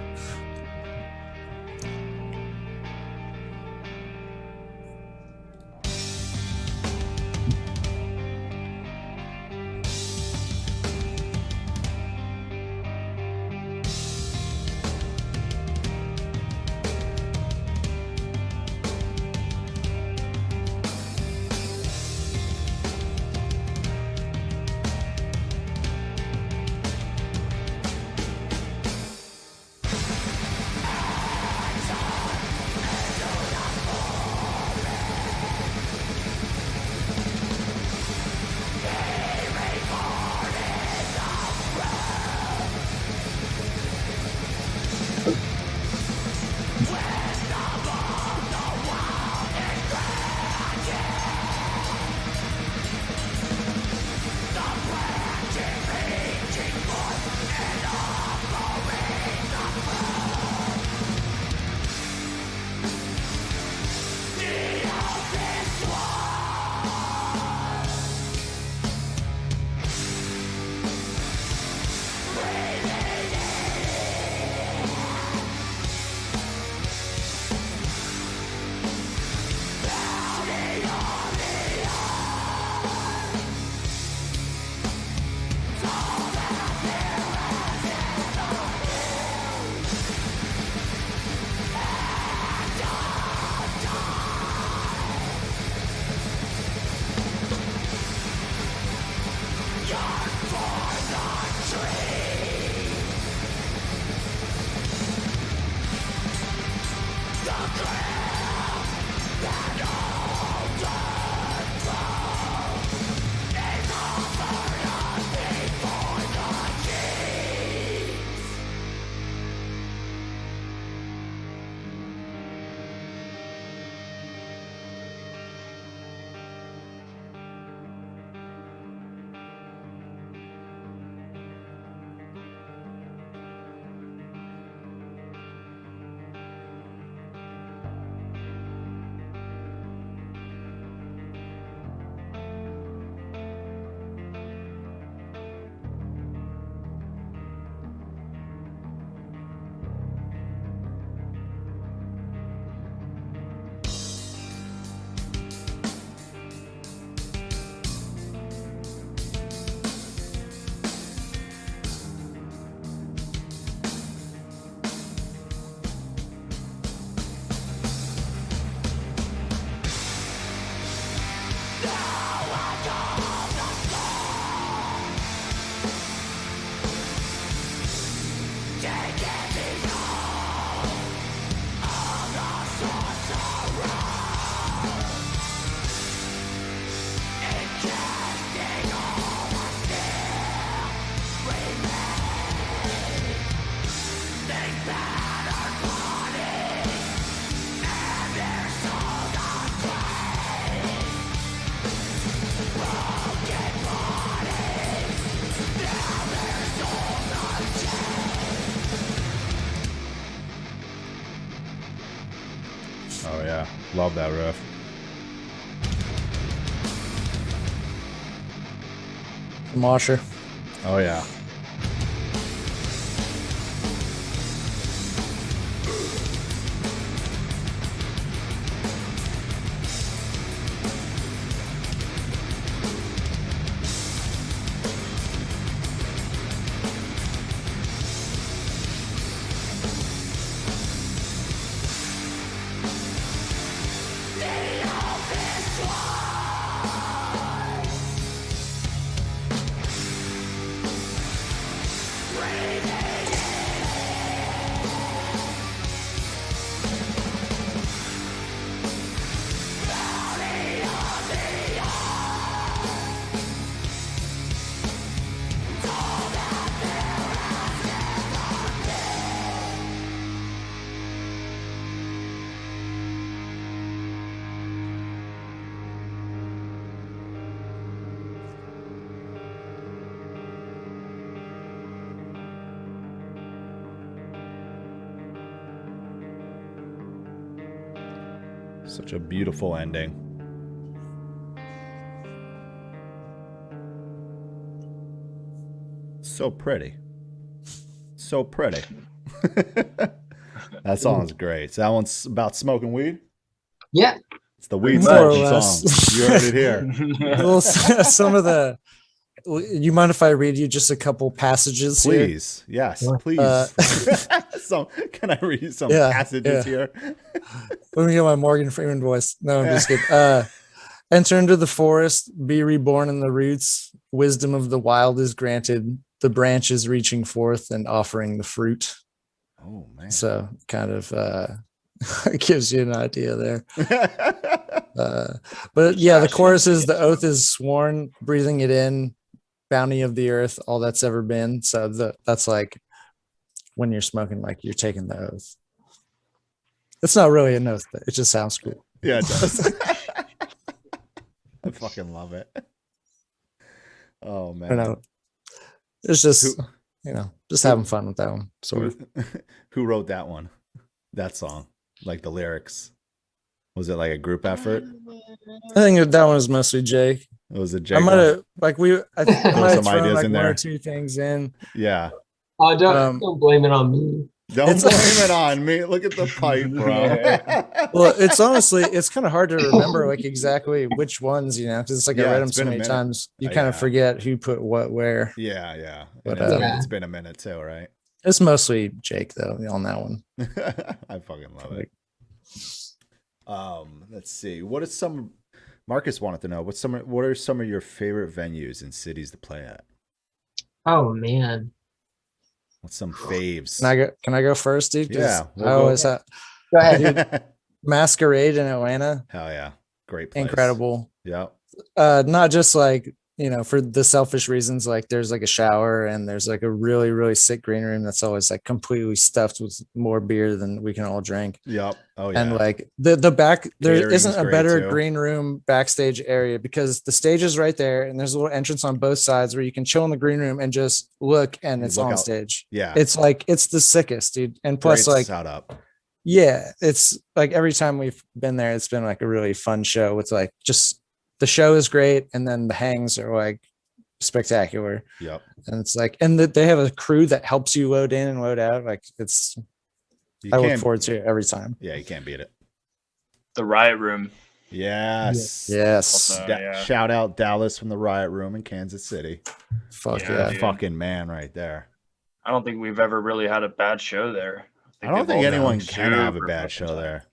Love that riff. Mosher. Oh yeah. Such a beautiful ending. So pretty. So pretty. That song's great. So that one's about smoking weed? Yeah. It's the weed More or smoking less. song. You heard it here. Well, some of the. You mind if I read you just a couple passages here? Please. Yes, please. So, can I read you some passages here? Let me get my Morgan Freeman voice. No, I'm just kidding. Enter into the forest, be reborn in the roots. Wisdom of the wild is granted. The branches reaching forth and offering the fruit. Oh man. So kind of gives you an idea there. But yeah, the chorus is the oath is sworn, breathing it in, bounty of the earth, all that's ever been. So that's like when you're smoking, like you're taking the oath. It's not really an oath, but it just sounds cool. Yeah, it does. I fucking love it. Oh man. I know. It's just just having fun with that one. Sort of. Who wrote that one? That song? Like the lyrics? Was it like a group effort? I think that one was mostly Jake. It was a Jake. I might have I might have some thrown ideas like in one there. or two things in. Yeah. Oh, don't blame it on me. Don't blame it on me. Look at the pipe, bro. Well, it's honestly, it's kind of hard to remember like exactly which ones, because it's like I read them so many times. You kind of forget who put what where. Yeah. But it's been a minute too, right? It's mostly Jake though on that one. I fucking love it. Let's see. What is some Marcus wanted to know? What are some of your favorite venues and cities to play at? Oh man. What's some faves? Can I go first, dude? Yeah. I always have. Go ahead. Dude, Masquerade in Atlanta. Hell yeah. Great place. Incredible. Yep. Not just like, for the selfish reasons, like there's like a shower and there's like a really, really sick green room that's always like completely stuffed with more beer than we can all drink. Yep. Oh yeah. And like the back, there Catering's isn't a great, better too. green room backstage area because the stage is right there and there's a little entrance on both sides where you can chill in the green room and just look and it's on stage. Yeah. It's like, it's the sickest, dude. And plus Great like, setup. yeah, it's like every time we've been there, it's been like a really fun show with like just the show is great. And then the hangs are like spectacular. Yep. And it's like, and they have a crew that helps you load in and load out. Like I look forward to it every time. Yeah, you can't beat it. The Riot Room. Yes. Yes. Shout out Dallas from the Riot Room in Kansas City. Fuck Yeah, yeah. dude. Fucking man right there. I don't think we've ever really had a bad show there. I don't think they've all anyone been can have a super bad fucking show tight. there.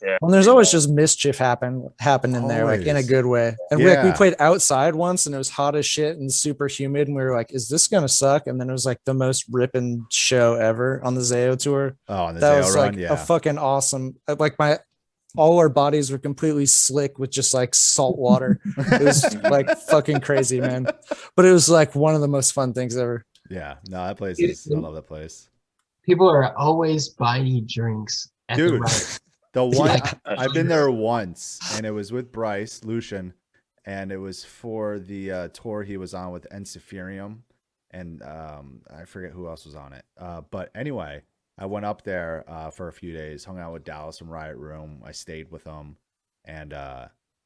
Yeah. Well, there's always just mischief happening there, like in a Always. good way. And we Yeah. played outside once and it was hot as shit and super humid. And we were like, is this going to suck? And then it was like the most ripping show ever on the Zayo tour. Oh, on the That Zayo was run, like yeah. a fucking awesome, like all our bodies were completely slick with just like salt water. It was like fucking crazy, man. But it was like one of the most fun things ever. Yeah. No, that place is, I love that place. People are always buying you drinks at the Dude, Riot. the one Yeah. I've been there once, and it was with Bryce Lucian, and it was for the tour he was on with Encepherium, and I forget who else was on it. But anyway, I went up there for a few days, hung out with Dallas from Riot Room. I stayed with them, And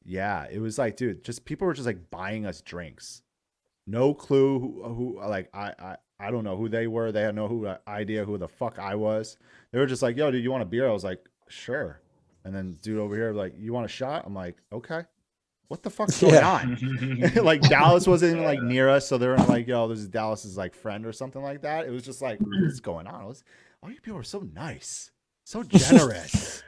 yeah, it was like, dude, just people were just like buying us drinks. No clue who like I don't know who they were. They had no idea who the fuck I was. They were just like, yo, dude, you want a beer? I was like, sure. And then dude over here, like, you want a shot? I'm like, okay. What the fuck's going on? Like Dallas wasn't even like near us, so they were like, yo, this is Dallas's like friend or something like that. It was just like, what's going on? All you people are so nice, so generous.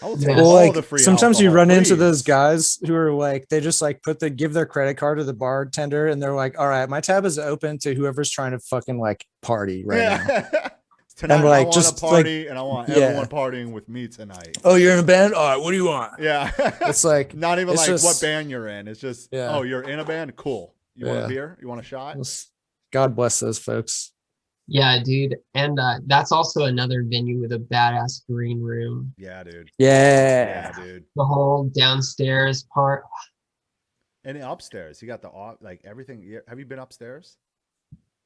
I will take Well, all like the free sometimes you alcohol, run into please. those guys who are like, they just like give their credit card to the bartender and they're like, all right, my tab is open to whoever's trying to fucking like party right now. Tonight, we're like, I want just, to party, and I want yeah. everyone partying with me tonight. Oh, you're in a band? All right, what do you want? Yeah. It's like, not even it's like just- what band you're in. It's just, Yeah. oh, you're in a band? Cool. You want Yeah. a beer? You want a shot? God bless those folks. Yeah, dude. And that's also another venue with a badass green room. Yeah, dude. Yeah. Yeah, dude. The whole downstairs part. And upstairs, you got the like everything. Have you been upstairs?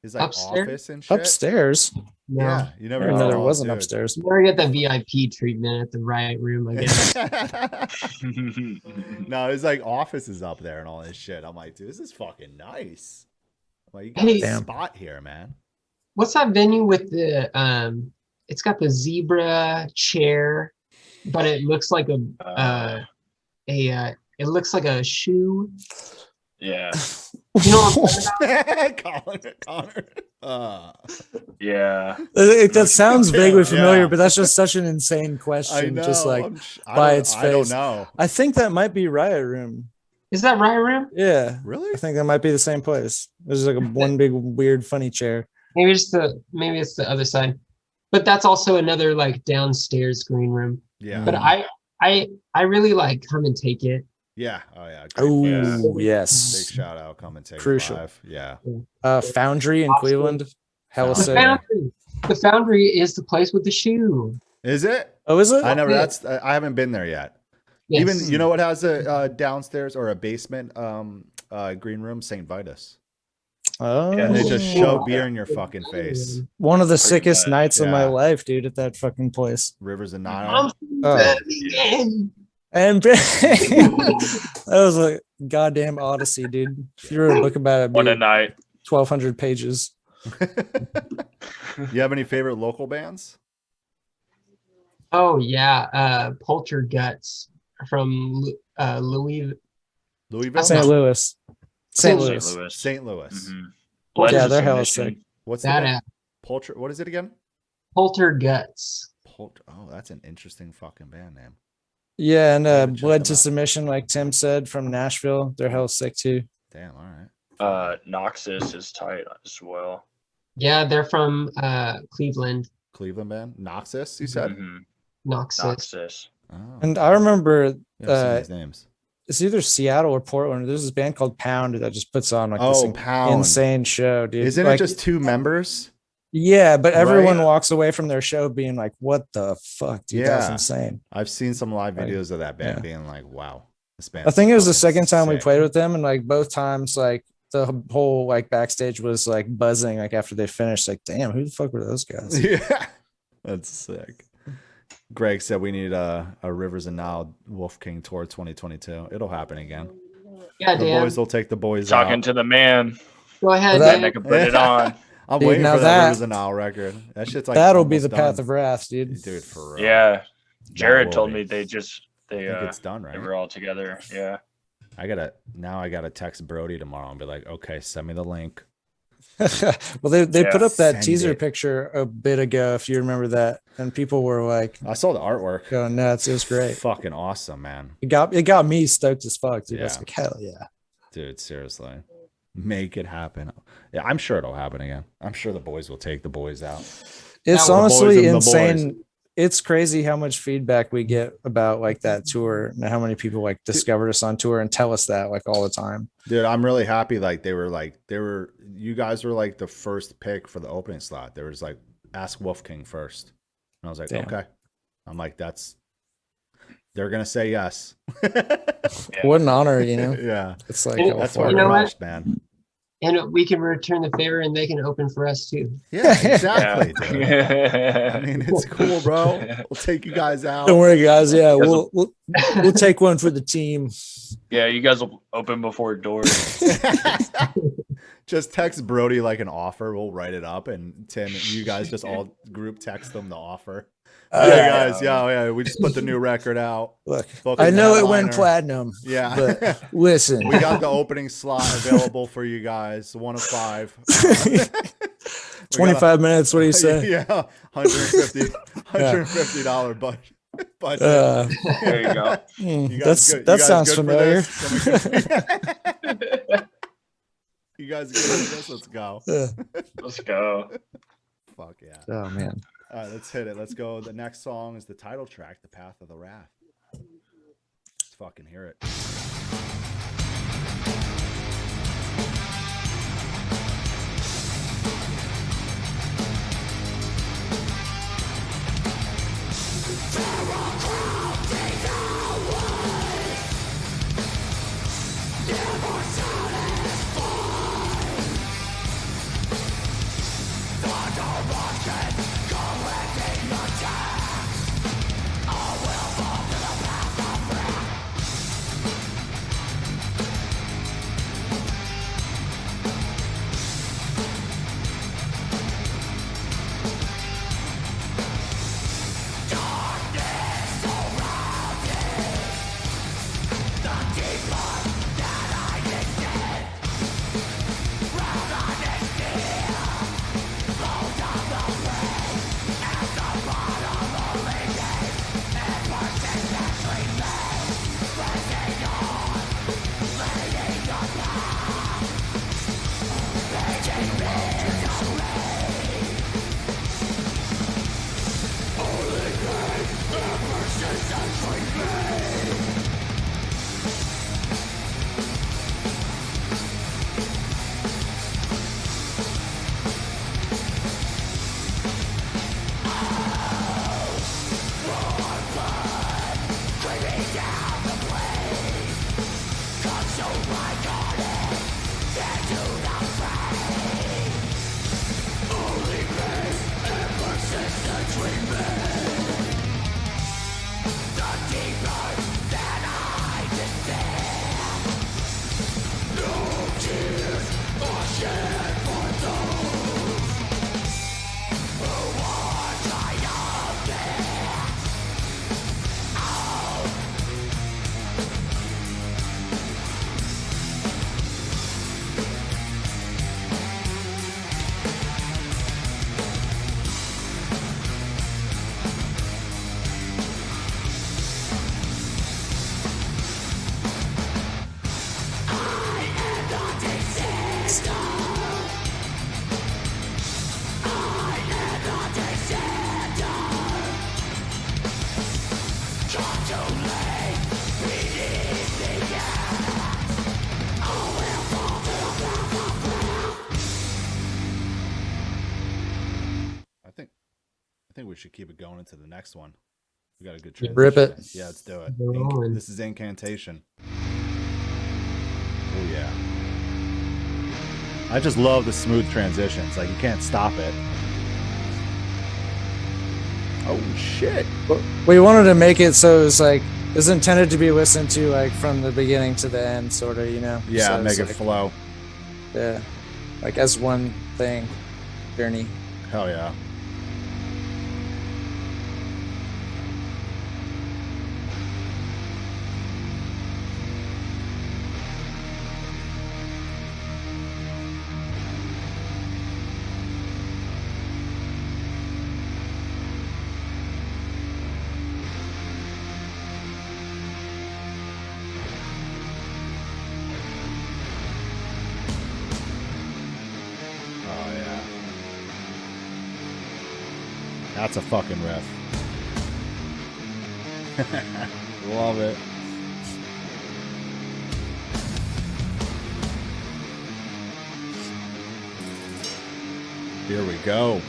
His like Upstairs? office and shit. Upstairs. No. Yeah, you I never didn't know there oh, was an dude. upstairs. You better get the VIP treatment at the Riot Room, I guess. No, his like office is up there and all this shit. I'm like, dude, this is fucking nice. Like, you got Hey. a Damn. spot here, man. What's that venue with the it's got the zebra chair, but it looks like it looks like a shoe. Yeah. You know what I'm talking about? Connor. Yeah. That sounds vaguely Yeah. familiar, but that's just such an insane I question. know. Just like I by don't- its I don't face. know. I think that might be Riot Room. Is that Riot Room? Yeah. Really? I think that might be the same place. There's like one big weird funny chair. Maybe it's the other side. But that's also another like downstairs green room. Yeah. But I really like come and take it. Yeah. Oh yeah. Great Oh place. Big yes. shout out. Come and take Crucial. it live. Yeah. Foundry in Cleveland. Hella The The sick. foundry. The foundry is the place with the shoe. Is it? Oh, is it? I never. Yeah. I haven't been there yet. Yes. Even you know what has a downstairs or a basement green room? St. Vitus. Oh, And they just Ooh. shove beer in your fucking face. one of the Pretty sickest much, nights of my yeah. life, dude, at that fucking place. Rivers and I'm Nile. Oh. Birmingham. And that was a goddamn odyssey, dude. If you wrote a book about it, One a it'd be night. 1,200 pages. You have any favorite local bands? Oh yeah, Polterguts from Louis. Louisville. St. Louis. St. St. Louis. St. Louis. Mhm. Yeah, Pledges they're of hella Submission. sick. What's That that? What is it again? Polterguts. Oh, that's an interesting fucking band name. Yeah, and haven't checked Blood them to out. Submission, like Tim said, from Nashville. They're hell sick too. Damn. All right. Noxus is tight as well. Yeah, they're from Cleveland, Cleveland band. Noxus. You said. Mhm. Noxus. Noxus. Oh, And I remember never seen uh, these names. it's either Seattle or Portland. There's this band called Pound that just puts on like this Pound. insane show, dude. Isn't Like, it just two members? yeah, but everyone Right? walks away from their show being like, "What the fuck, dude? That's Yeah. insane." I've seen some live Like, videos of that band yeah. being like, "Wow, this band." I think it was the second time we played with them, and like both times, like the whole like backstage was like buzzing. Like after they finished, like, damn, who the fuck were those guys? Yeah, that's sick. Greg said we need a Rivers and Nile Wolf King tour 2022. It'll happen again. Yeah, The Dan. boys will take the boys Talking out. to the man. Go ahead, Well, that- Then they Dan. can put it on. I'm Dude, waiting now for that that- Rivers and Nile record. That shit's like That'll be almost the path done. of wrath, dude. Dude, for real. Yeah. Jared will told be. me they I think it's done, they right? were all together. Yeah. I gotta text Brody tomorrow and be like, okay, send me the link. Well, they put Yeah, up that send teaser it. picture a bit ago, if you remember that, and people were like I saw the artwork. going nuts. It was great. Fucking awesome, man. It got me stoked as fuck, dude. I was Yeah. like, hell yeah. Dude, seriously. Make it happen. Yeah, I'm sure it'll happen again. I'm sure the boys will take the boys out. It's Now, the boys honestly and the insane. It's crazy how much feedback we get about like that tour and how many people like discovered us on tour and tell us that like all the time. Dude, I'm really happy. You guys were like the first pick for the opening slot. There was like, ask Wolf King first. And I was like, Damn. okay. I'm like, they're going to say yes. Yeah. What an honor, you know? Yeah. It's like And hella That's far. why You I know what? crushed, man. And we can return the favor, and they can open for us too. Yeah, exactly. Yeah. Dude. I mean, it's cool, bro. We'll take you guys out. Don't worry, guys. Yeah, You guys we'll take one for the team. Yeah, you guys will open before doors. Just text Brody like an offer. We'll write it up, and Tim, you guys just all group text them the offer. Yeah, guys. Yeah. We just put the new record out. Look, Booking I know it headliner. went platinum. Yeah. But listen, We got the opening slot available for you guys. 1 of 5. 25 minutes. What do you say? Yeah, $150 budget. There you go. You guys good? That You guys sounds good for familiar. this? You guys good for this? Let's go. Let's go. Fuck yeah. Oh man. All right, let's hit it. Let's go. The next song is the title track, The Path of the Wrath. Let's fucking hear it. I think we should keep it going into the next one. We got a good transition. Rip it. Yeah, let's do it. We're rolling. This is Incantation. Oh yeah. I just love the smooth transitions. Like you can't stop it. Oh shit. We wanted to make it so it was like it was intended to be listened to like from the beginning to the end, sort of, you know. Yeah, so make it like, flow. Yeah, like as one thing, journey. Hell yeah. That's a fucking riff. Love it. Here we go.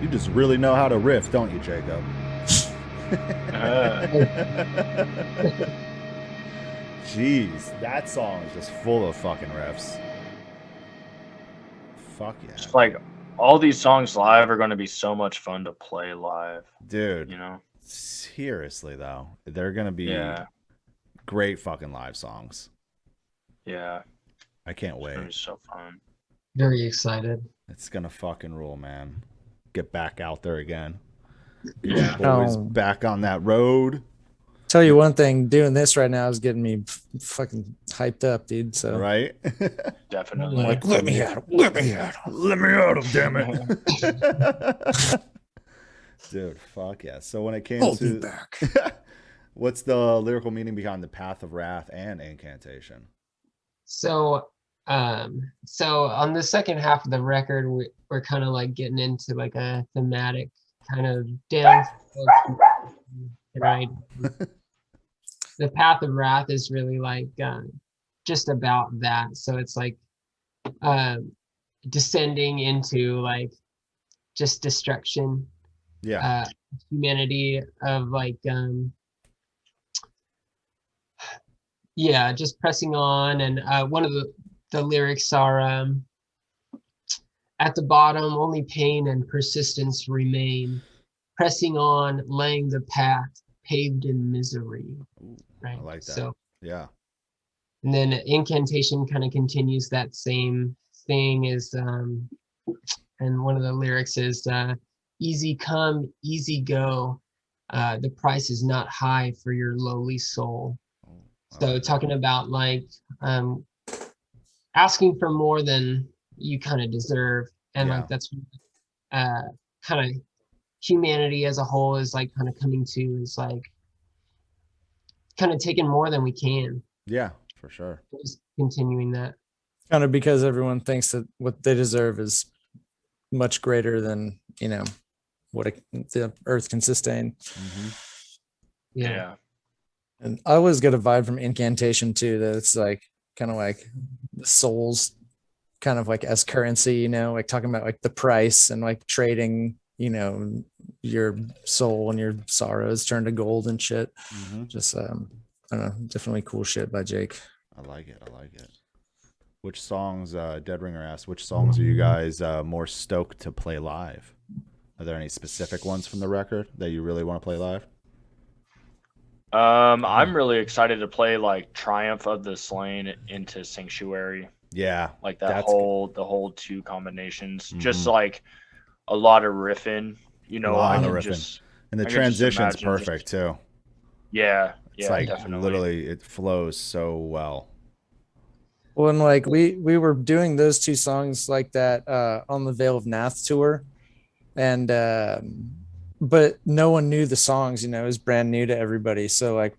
You just really know how to riff, don't you, Jacob? Jeez, that song is just full of fucking riffs. Fuck yeah. Just like all these songs live are going to be so much fun to play live. Dude, You know? seriously though, they're gonna be Yeah. great fucking live songs. Yeah. I can't It's gonna be wait. so fun. Very excited. It's gonna fucking rule, man. Get back out there again. Get Yeah. you boys Oh. back on that road. Tell you one thing, doing this right now is getting me fucking hyped up, dude. So Right? Definitely. I'm like, let me at him, let me at him. Let me out of damn it. Dude, fuck yeah. So when it came Hold me to back. what's the lyrical meaning behind the Path of Wrath and Incantation? So, so on the second half of the record, we're kind of like getting into like a thematic kind of down. Right. The Path of Wrath is really like just about that. So it's like descending into like just destruction, Yeah. humanity of like yeah, just pressing on. And one of the lyrics are at the bottom only pain and persistence remain, pressing on, laying the path paved in misery. Right. I like that. So Yeah. and then Incantation kind of continues that same thing as and one of the lyrics is easy come, easy go. The price is not high for your lowly soul. I So like that. talking about like asking for more than you kind of deserve. And Yeah. like that's kind of humanity as a whole is like kind of coming to is like kind of taking more than we can. Yeah, for sure. Just continuing that. Kind of because everyone thinks that what they deserve is much greater than, you know, what the earth can sustain. Mm-hmm. Yeah. Yeah. And I always get a vibe from Incantation too, that it's like kind of like the souls kind of like as currency, you know, like talking about like the price and like trading, you know, your soul and your sorrows turn to gold and shit. Mm-hmm. Just I don't know, definitely cool shit by Jake. I like it. I like it. Which songs, Dead Ringer asked, which songs are you guys more stoked to play live? Are there any specific ones from the record that you really want to play live? I'm really excited to play like Triumph of the Slain into Sanctuary. Yeah. Like that That's the whole two combinations. Just Mhm. like a lot of riffing, you know, Lot I of can riffing. just And the I can just transition's imagine perfect too. Yeah, It's yeah, like definitely. literally it flows so well. Well, and like we were doing those two songs like that on the Veil of Nath tour, and but no one knew the songs, you know, it was brand new to everybody. So like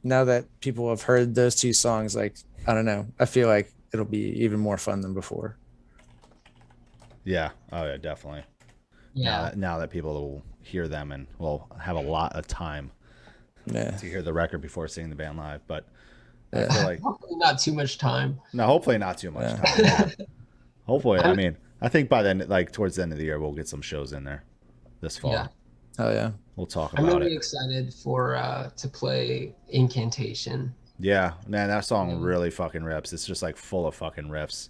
now that people have heard those two songs, like I don't know, I feel like it'll be even more fun than before. Yeah. Oh yeah, definitely. Yeah. Now that people will hear them and will have a lot of time Yeah. to hear the record before seeing the band live. But I Yeah. feel like Hopefully not too much time. no, hopefully not too much Yeah. time. Yeah. Hopefully, I I'm- mean, I think by then, like towards the end of the year, we'll get some shows in there this fall. Yeah. Oh yeah. We'll talk I'm about really it. excited for to play Incantation. Yeah, man, that song Yeah. really fucking rips. It's just like full of fucking riffs.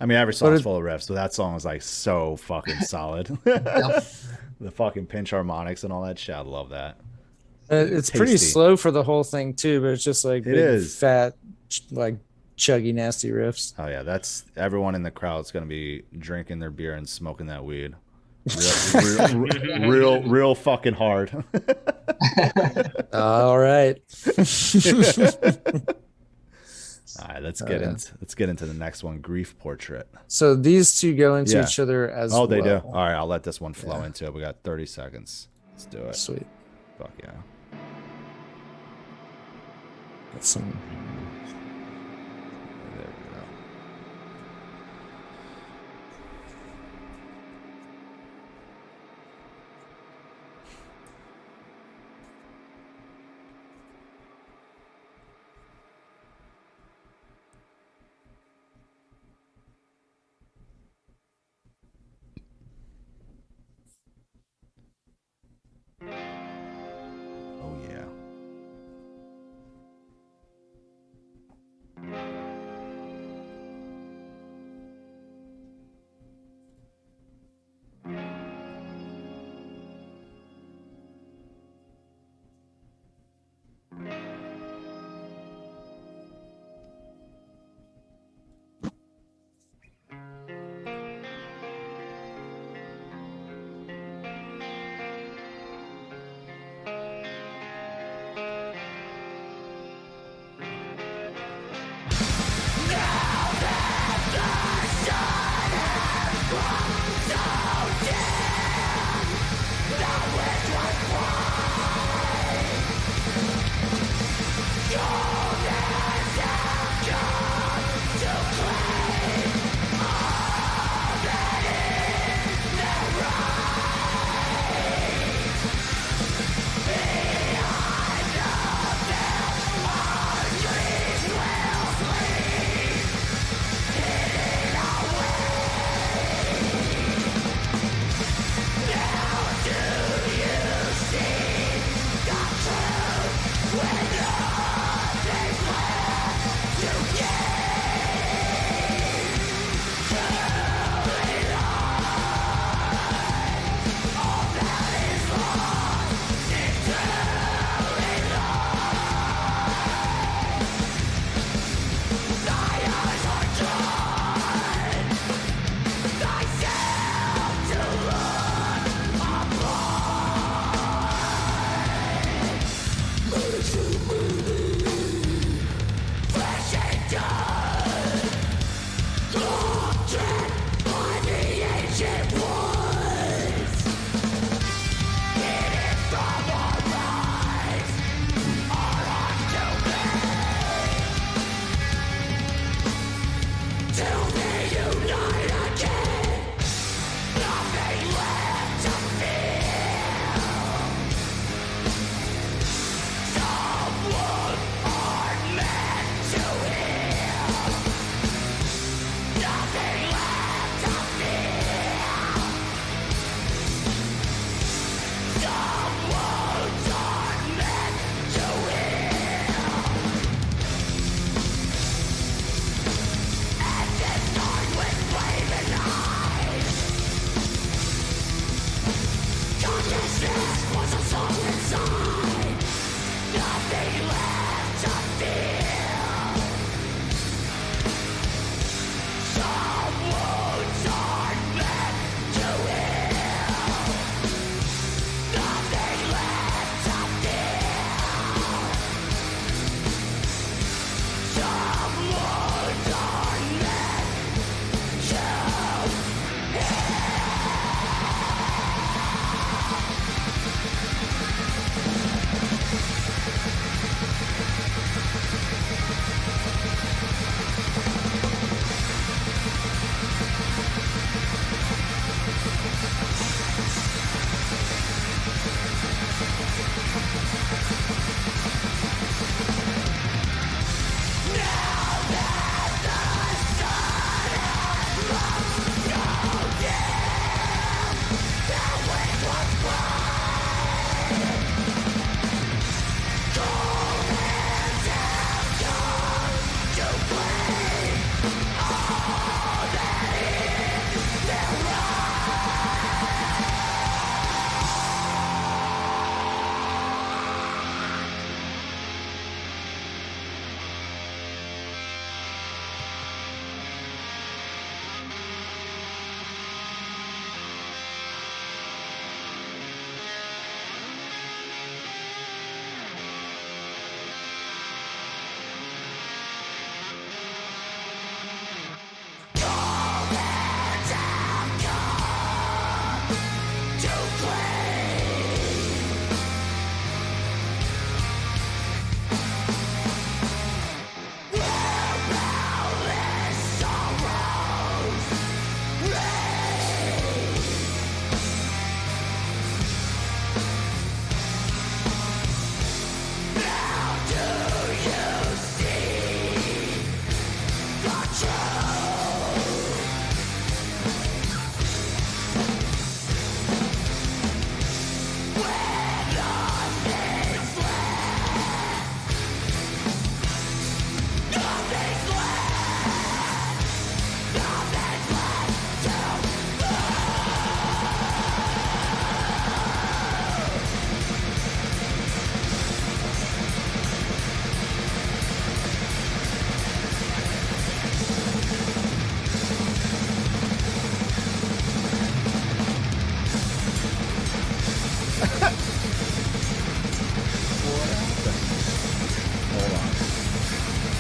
I mean, every song's full of riffs, but that song is like so fucking solid. The fucking pinch harmonics and all that shit. I love that. It's pretty Tasty. slow for the whole thing too, but it's just like It big, is. fat, like chuggy, nasty riffs. Oh yeah, that's everyone in the crowd's gonna be drinking their beer and smoking that weed. Real fucking hard. All right. All right, let's get into the next one, Grief Portrait. So these two go into Yeah. each other as Oh, they do. well. All right, I'll let this one flow Yeah. into it. We got 30 seconds. Let's do it. Sweet. Fuck yeah. That's some. There we go.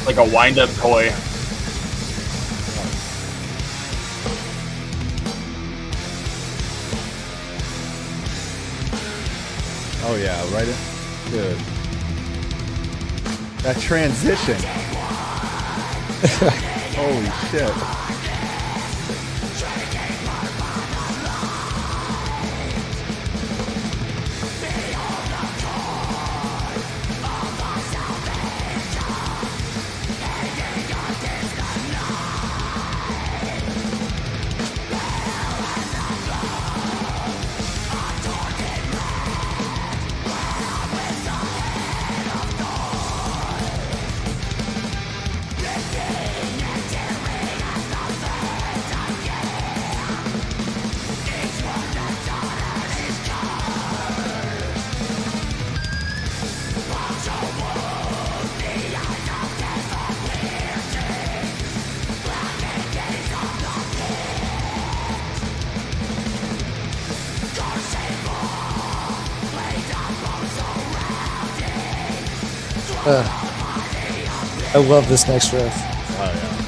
Like a wind-up toy. Oh yeah, right in, dude. That transition. Holy shit. I love this next riff. Oh yeah.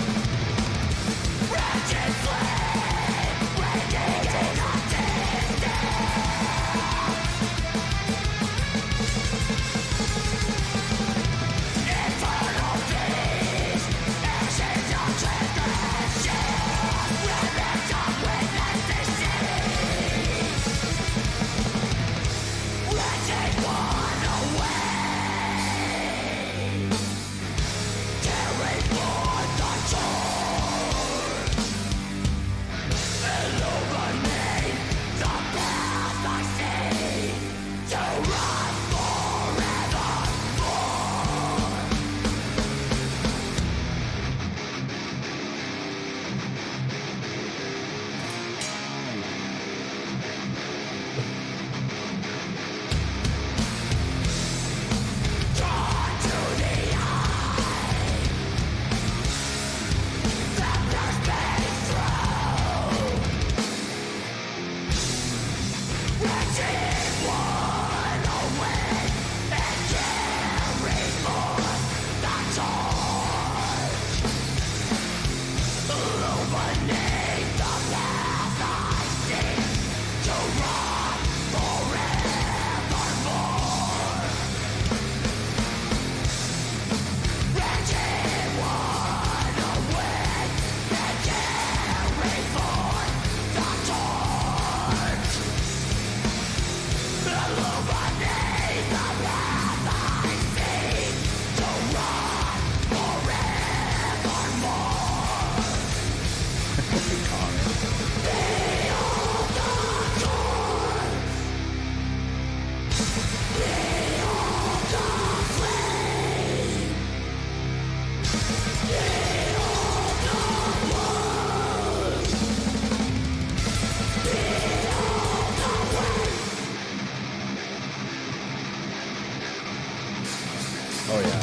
Oh yeah.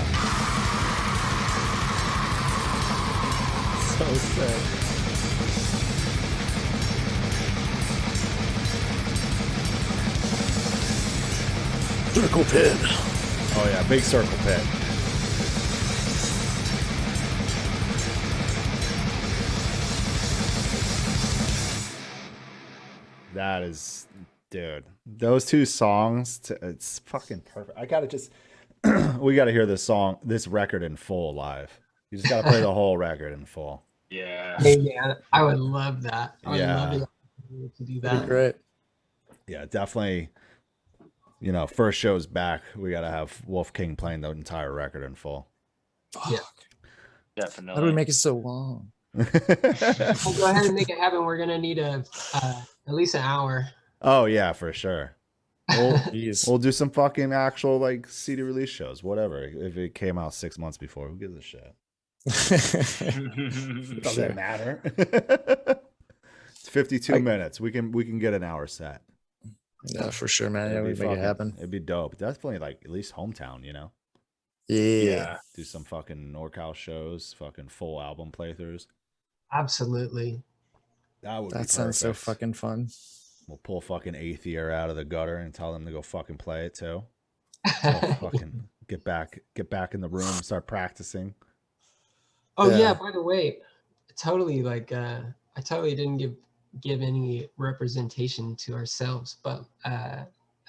So sick. Circle pit. Oh yeah, big circle pit. That is, dude. Those two songs, it's fucking perfect. I gotta just, we gotta hear this song, this record in full live. You just gotta play the whole record in full. Yeah. Hey, man, I would love that. I would love to do That'd that. be great. Yeah, definitely. You know, first show's back. We gotta have Wolf King playing the entire record in full. Yeah. Definitely. How do we make it so long? We'll go ahead and make it happen. We're gonna need at least an hour. Oh yeah, for sure. We'll, Jeez. we'll do some fucking actual like CD release shows, whatever. If it came out 6 months before, who gives a shit? Doesn't matter. It's 52 minutes. We can get an hour set. Yeah, for sure, man. Yeah, It'd we be make it fucking- happen. It'd be dope. Definitely like at least hometown, you know. Yeah. Do some fucking NorCal shows, fucking full album playthroughs. Absolutely. That would be That sounds so perfect. fucking fun. We'll pull fucking Aether out of the gutter and tell them to go fucking play it too. So fucking get back in the room, start practicing. Oh Yeah. yeah, by the way, totally like I totally didn't give any representation to ourselves, but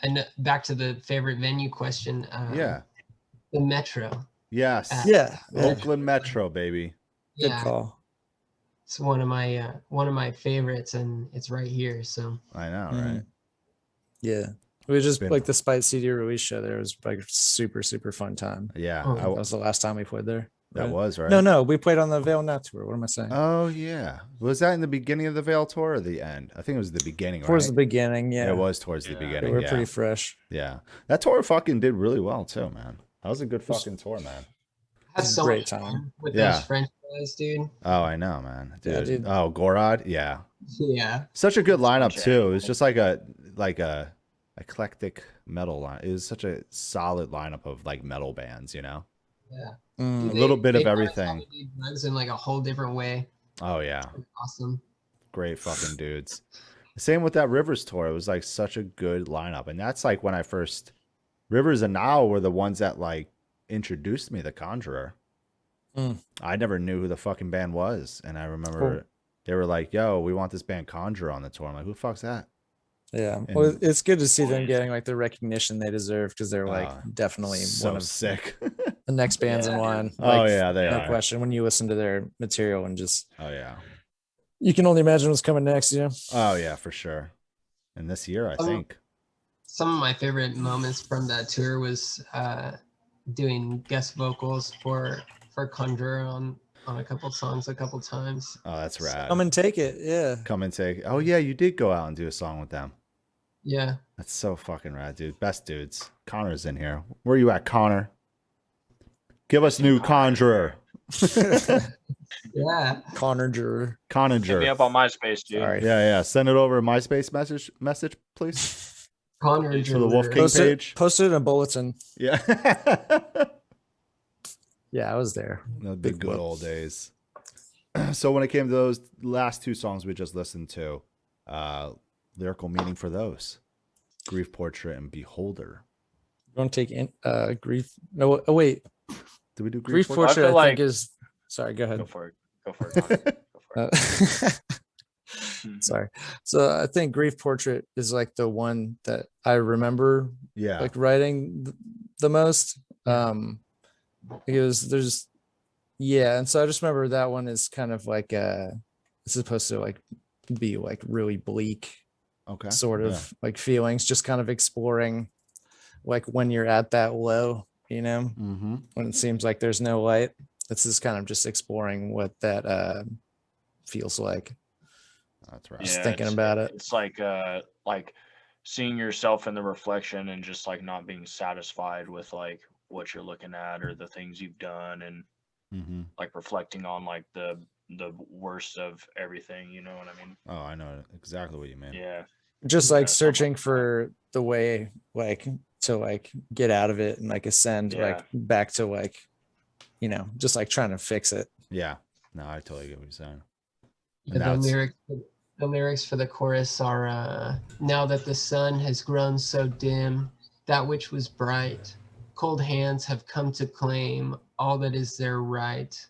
and back to the favorite venue question, Yeah. the Metro. Yes. Yeah. Oakland Metro, baby. Good Yeah, call. it's one of my favorites, and it's right here. So I know, Mhm. right? Yeah. We just Been- like the Spite CD release show there was like a super, super fun time. Yeah. Oh, That was the last time we played there. that right? was right. No, we played on the Veil Now tour. What am I saying? Oh yeah. Was that in the beginning of the Veil tour or the end? I think it was the beginning, Towards the right? beginning, yeah. It was towards the Yeah. They beginning. were Yeah. pretty fresh. Yeah. That tour fucking did really well too, man. That was a good fucking tour, man. had so Great much time. fun with Yeah. those French guys, dude. Oh, I know, man. Dude. Yeah, dude. Oh, Gorod. Yeah. Yeah, Such a good lineup Bunch of too. It was just like a eclectic metal line. It was such a solid lineup of like metal bands, you know? yeah. Mm. A little bit of taught us how everything. to do drugs in like a whole different way. Oh yeah. Awesome. Great fucking dudes. Same with that Rivers tour. It was like such a good lineup. And that's like when I first Rivers and Now were the ones that like introduced me to Conjurer. Mm. I never knew who the fucking band was. And I remember Cool. they were like, yo, we want this band Conjurer on the tour. I'm like, who the fuck's that? Yeah. And- Well, it's good to see them getting like the recognition they deserve because they're like definitely So one of sick. the next bands in Yeah, line. dude. Oh Like, yeah, they no are. question. When you listen to their material and just Oh yeah. you can only imagine what's coming next, you know? Oh yeah, for sure. And this year, I think. Some of my favorite moments from that tour was doing guest vocals for Conjurer on a couple songs a couple times. Oh, that's rad. Come and take it. Yeah. Come and take. Oh yeah, you did go out and do a song with them. Yeah. That's so fucking rad, dude. Best dudes. Connor's in here. Where you at, Connor? Give us new Conjurer. Yeah. Conjurer. Hit me Conjurer. up on MySpace, dude. Sorry. Yeah. Send it over a MySpace message, please. Conjurer. For the Wolf King Post page. Post it in a bulletin. Yeah. Yeah, I was there. The Big good whoop. old days. So when it came to those last two songs we just listened to, lyrical meaning for those: Grief Portrait and Beholder. Don't take in grief. No, oh wait. Did we do Grief Portrait? Portrait, I feel think like- is sorry, go ahead. Go for it. Go for it. Connor. Go for it. Sorry. So I think Grief Portrait is like the one that I remember Yeah. like writing the most. Because there's and so I just remember that one is kind of like it's supposed to like be like really bleak Okay. sort of like feelings, just kind of exploring like when you're at that low, you know, Mm-hmm. when it seems like there's no light. This is kind of just exploring what that feels like. That's right. Just thinking about it. It's like seeing yourself in the reflection and just like not being satisfied with like what you're looking at or the things you've done, and Mm-hmm. like reflecting on like the worst of everything. You know what I mean? Oh, I know exactly what you mean. Yeah. Just Yeah, like something searching like that. for the way like to like get out of it and like ascend like Yeah. back to like, you know, just like trying to fix it. Yeah. No, I totally get what you're saying. Yeah, And now the it's- lyrics for the chorus are now that the sun has grown so dim, that which was bright, cold hands have come to claim all that is their right.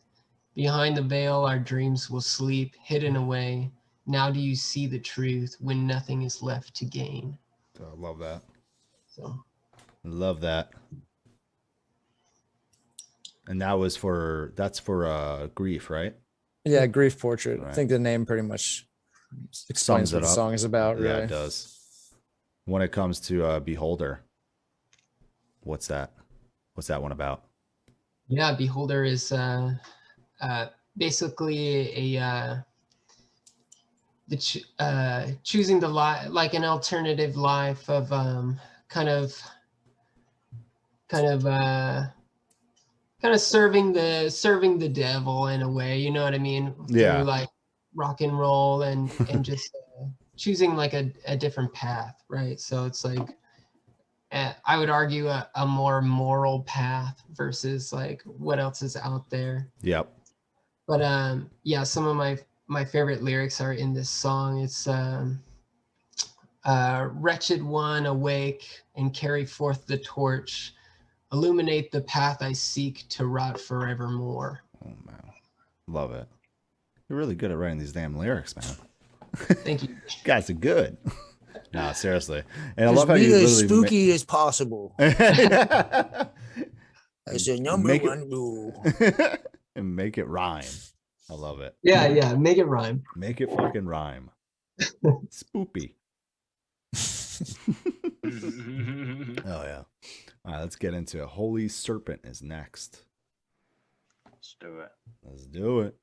Behind the veil our dreams will sleep, hidden away. Now do you see the truth when nothing is left to gain? I love that. So Love that. And that's for grief, right? Yeah, Grief Portrait. I Right. think the name pretty much explains Sums what it the up. song is about, Yeah, really. it does. When it comes to Beholder, what's that? What's that one about? yeah, Beholder is basically choosing the life, like an alternative life of kind of serving the devil in a way, you know what I mean? Yeah. Through like rock and roll and just choosing like a different path, right? So it's like I would argue a more moral path versus like what else is out there. Yep. But yeah, some of my favorite lyrics are in this song. It's wretched one, awake and carry forth the torch, illuminate the path I seek to rot forevermore. Oh man. Love it. You're really good at writing these damn lyrics, man. Thank you. You guys are good. No, seriously. And I Just love how be you as literally spooky as possible. ma- That's the number Make it- one rule. and make it rhyme. I love it. Yeah, make it rhyme. Make it fucking rhyme. Spoopy. Oh yeah. All right, let's get into it. Holy Serpent is next. Let's do it. Let's do it.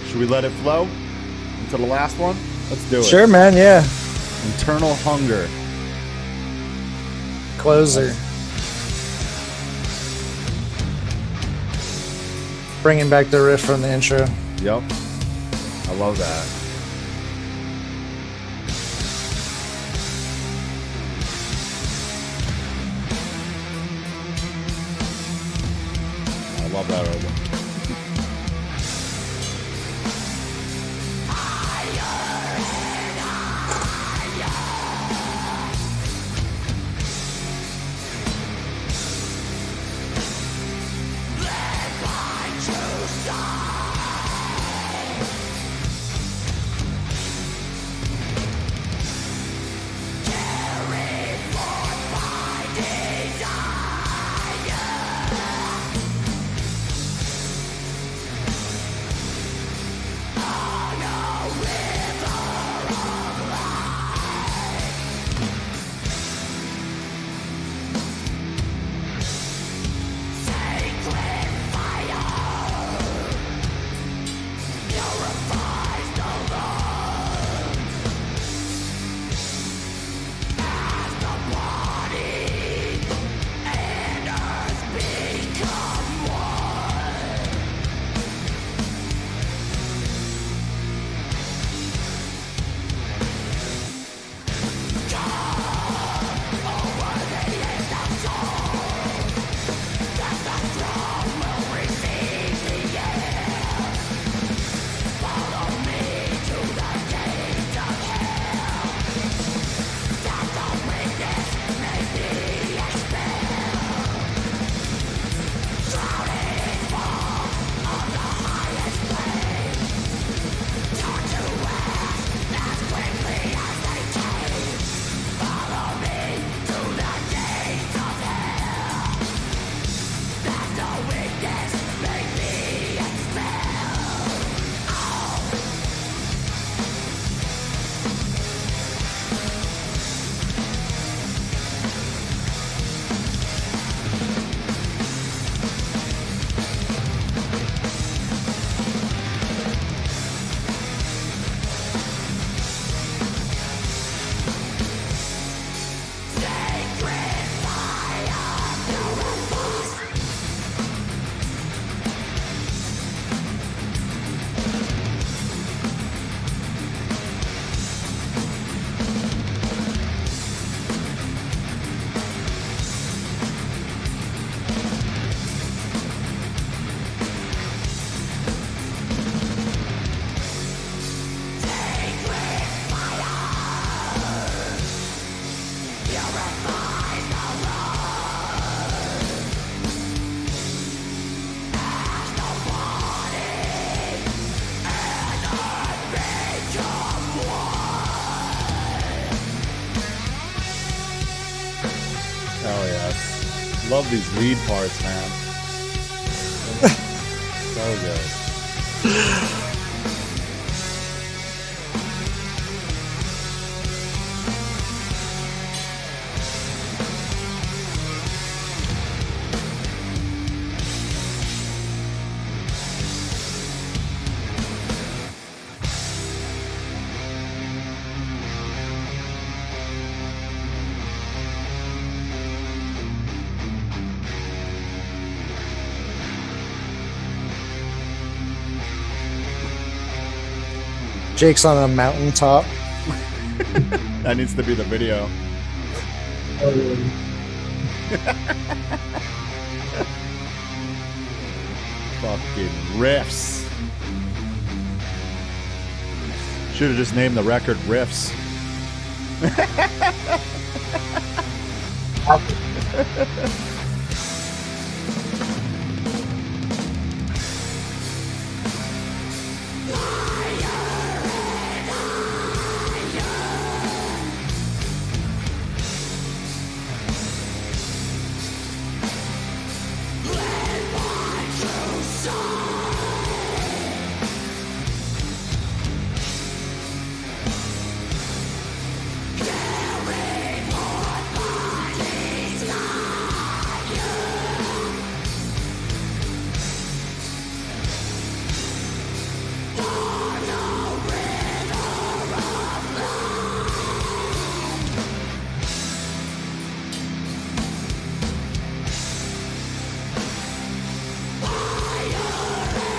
Should we let it flow into the last one? Let's do it. Sure, man. Yeah. Internal Hunger. Closer. Bringing back the riff from the intro. Yep. I love that. I love that rhythm. love these lead parts, man. So good. Jake's on a mountaintop. That needs to be the video. Fucking riffs. Should have just named the record Riffs.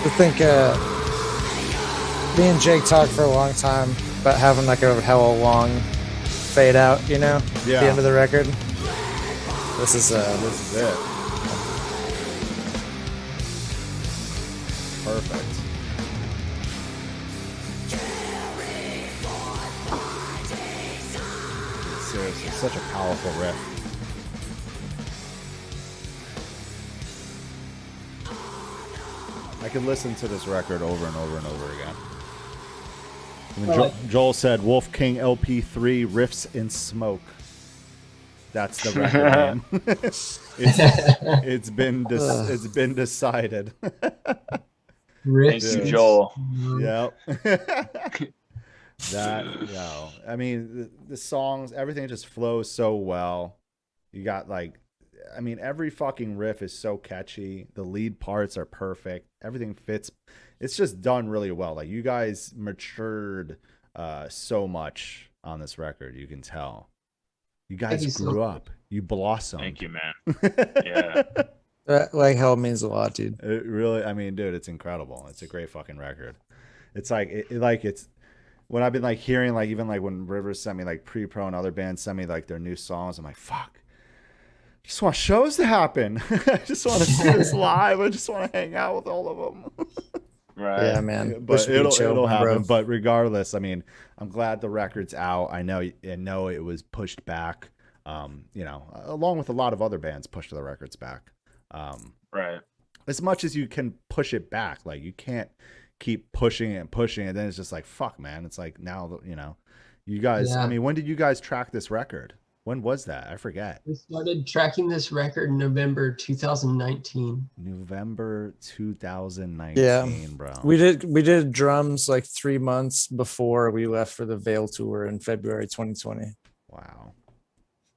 I think me and Jake talked for a long time about having like a hella long fade out, you know, at Yeah. the end of the record. This is This is it. Perfect. Seriously, such a powerful riff. I could listen to this record over and over and over again. When Joel said Wolf King LP3 Riffs in Smoke. That's the record name. it's been decided. Riffs. Thank you, Joel. Yep. I mean, the songs, everything just flows so well. You got like, I mean, every fucking riff is so catchy. The lead parts are perfect. Everything fits. It's just done really well. Like, you guys matured so much on this record. You can tell. You guys grew up. You blossomed. Thank you, man. Yeah. that like hell means a lot, dude. It really, I mean, dude, it's incredible. It's a great fucking record. It's like, it's when I've been like hearing, like, even like when Rivers sent me like Pre-Pro and other bands sent me like their new songs, I'm like, fuck. I just want shows to happen. I just want to see this live. I just want to hang out with all of them. Right. Yeah, man. But it'll happen. bro. But regardless, I mean, I'm glad the record's out. I know it was pushed back. You know, along with a lot of other bands pushed the records back. Right. As much as you can push it back, like, you can't keep pushing it and pushing it. Then it's just like, fuck, man. It's like, now, you know, you guys. Yeah. I mean, when did you guys track this record? When was that? I forget. We started tracking this record in November 2019. November 2019, Yeah. bro. We did drums like 3 months before we left for the Veil tour in February 2020. Wow.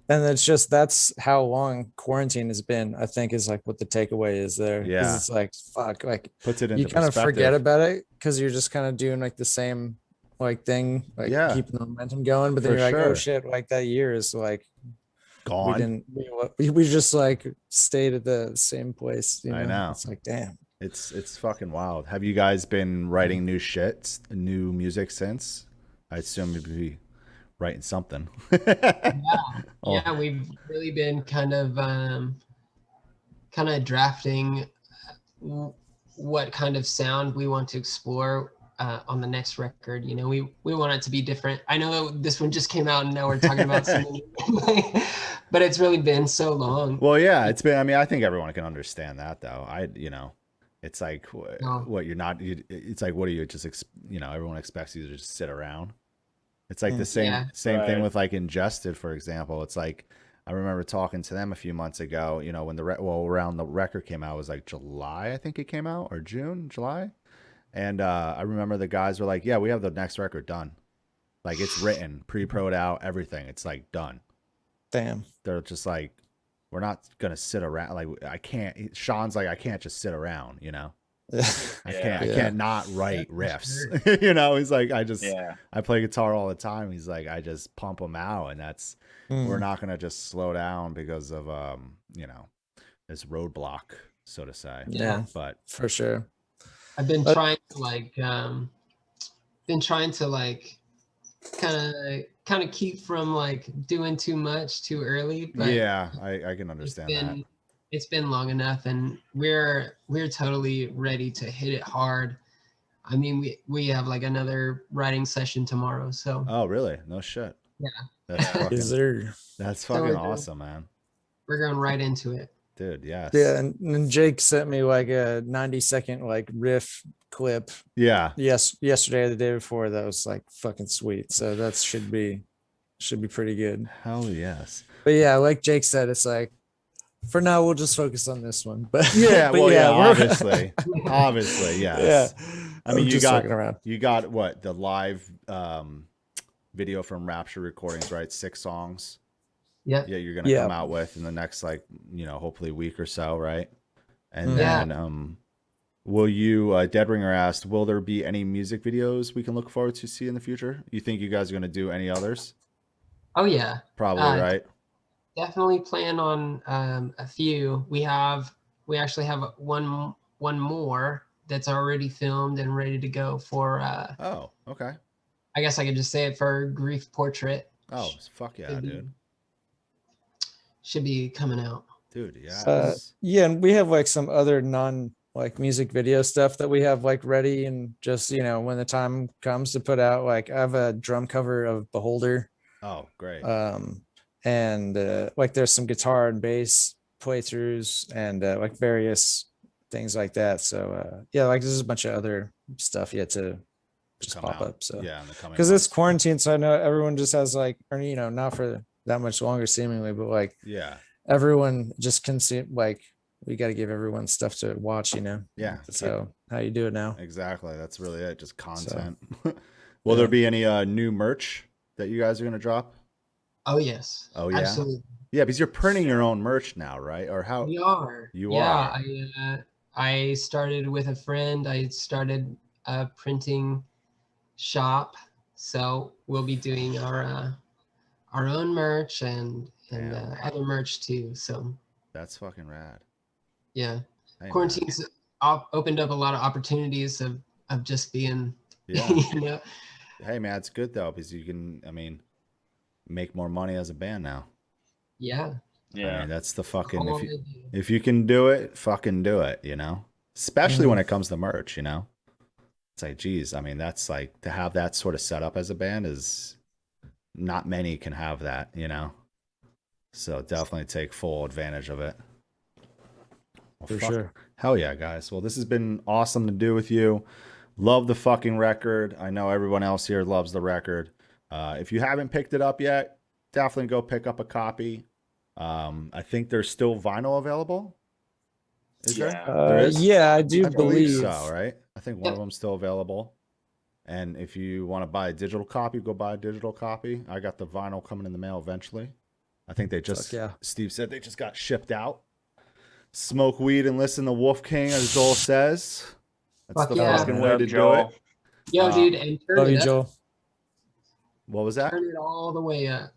And it's just, that's how long quarantine has been, I think, is like what the takeaway is there. 'Cause Yeah. it's like, fuck, like Puts it into you kind of perspective. forget about it because you're just kind of doing like the same like thing, like Yeah. keeping the momentum going. But then For you're like, sure. oh shit, like that year is like Gone. we just like stayed at the same place. You know? I know. It's like, damn. It's fucking wild. Have you guys been writing new music since? I assume you'd be writing something. Oh. Yeah, we've really been kind of drafting what kind of sound we want to explore on the next record. You know, we want it to be different. I know this one just came out and now we're talking about something, but it's really been so long. Well, yeah, it's been. I mean, I think everyone can understand that, though. It's like No. what you're not. It's like, what are you just? Everyone expects you to just sit around. It's like the same Yeah. thing Right. with like Ingested, for example. It's like, I remember talking to them a few months ago, you know, when around the record came out, it was like July, I think it came out, or June, July. And I remember the guys were like, yeah, we have the next record done. Like it's written, pre-pro'd out, everything. It's like done. Damn. They're just like, we're not going to sit around. Like I can't, Sean's like, I can't just sit around, you know? I can't not write riffs. You know, he's like, I play guitar all the time. He's like, I just pump them out, and we're not gonna just slow down because of you know, this roadblock, so to say. Yeah, but for sure. I've been trying to like kind of keep from like doing too much too early. But yeah, I can understand that. It's been long enough, and we're totally ready to hit it hard. I mean, we have like another writing session tomorrow, so. Oh, really? No shit. Yeah. That's fucking awesome, man. We're going right into it. Dude, yes. Yeah, and Jake sent me like a 90-second like riff clip. Yeah. Yesterday or the day before, that was like fucking sweet. So that should be pretty good. Hell yes. But yeah, like Jake said, it's like, for now we'll just focus on this one. But yeah, but well, yeah, obviously, yes. Yeah. I mean, you got what, the live video from Rapture Recordings, right? 6 songs. Yeah. Yeah, you're gonna come out with in the next, like, you know, hopefully week or so, right? And then will you Deadringer asked, will there be any music videos we can look forward to see in the future? You think you guys are gonna do any others? Oh yeah. Probably, right? Definitely plan on a few. We actually have one more that's already filmed and ready to go for oh, okay. I guess I could just say it, for Grief Portrait. Oh, fuck yeah, dude. Should be coming out. Dude, yeah. Yeah, and we have like some other non like music video stuff that we have like ready, and just, you know, when the time comes to put out, like I have a drum cover of Beholder. Oh, great. And like there's some guitar and bass playthroughs and like various things like that. So yeah, like there's a bunch of other stuff yet to just pop up. So yeah, in the coming because it's quarantine, so I know everyone just has like, or you know, not for that much longer seemingly, but like everyone just can see, like we got to give everyone stuff to watch, you know. Yeah. So how you do it now? Exactly. That's really it. Just content. So, will there be any new merch that you guys are gonna drop? Oh yes. Oh yeah. Absolutely. Yeah, because you're printing your own merch now, right? Or how? We are. You are. I started with a friend. I started a printing shop, so we'll be doing our own merch and other merch too. So that's fucking rad. Yeah, hey, quarantine's opened up a lot of opportunities of just being. Yeah. You know. Hey man, it's good though, because you can, I mean, make more money as a band now. Yeah. I mean, that's the fucking, if you can do it, fucking do it, you know, especially when it comes to merch, you know. It's like, geez, I mean, that's like, to have that sort of setup as a band is, not many can have that, you know. So definitely take full advantage of it. Well, for sure. Hell yeah, guys. Well, this has been awesome to do with you. Love the fucking record. I know everyone else here loves the record. If you haven't picked it up yet, definitely go pick up a copy. I think there's still vinyl available. Is there? There is? Yeah, I believe so, right? I think one of them's still available. And if you want to buy a digital copy, go buy a digital copy. I got the vinyl coming in the mail eventually. I think they just, Steve said they just got shipped out. Smoke weed and listen to Wolf King, as Joel says. That's the fucking way to do it. Yo, dude, and love you, Joel. What was that? Turn it all the way up.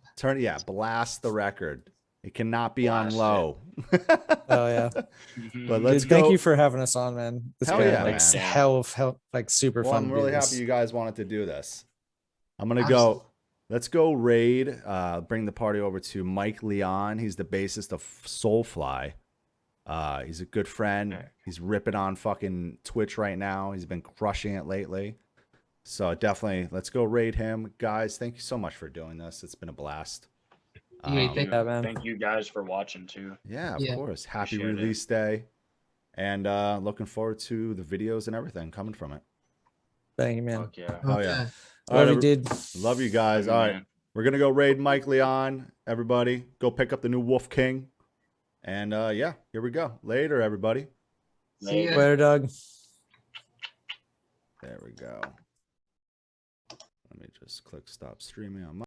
Blast the record. It cannot be on low. Oh yeah. But let's go. Thank you for having us on, man. It's hell yeah, like man. hell of like super fun. I'm really happy you guys wanted to do this. I'm gonna go. Let's go raid. Bring the party over to Mike Leon. He's the bassist of Soulfly. He's a good friend. He's ripping on fucking Twitch right now. He's been crushing it lately. So definitely, let's go raid him. Guys, thank you so much for doing this. It's been a blast. Thank you guys for watching too. Yeah, of course. Happy release day. And looking forward to the videos and everything coming from it. Thank you, man. Fuck yeah. Oh yeah. Love you, dude. Love you guys. All right. We're gonna go raid Mike Leon. Everybody, go pick up the new Wolf King. And yeah, here we go. Later, everybody. See ya. Later, Doug. There we go. Let me just click stop streaming on my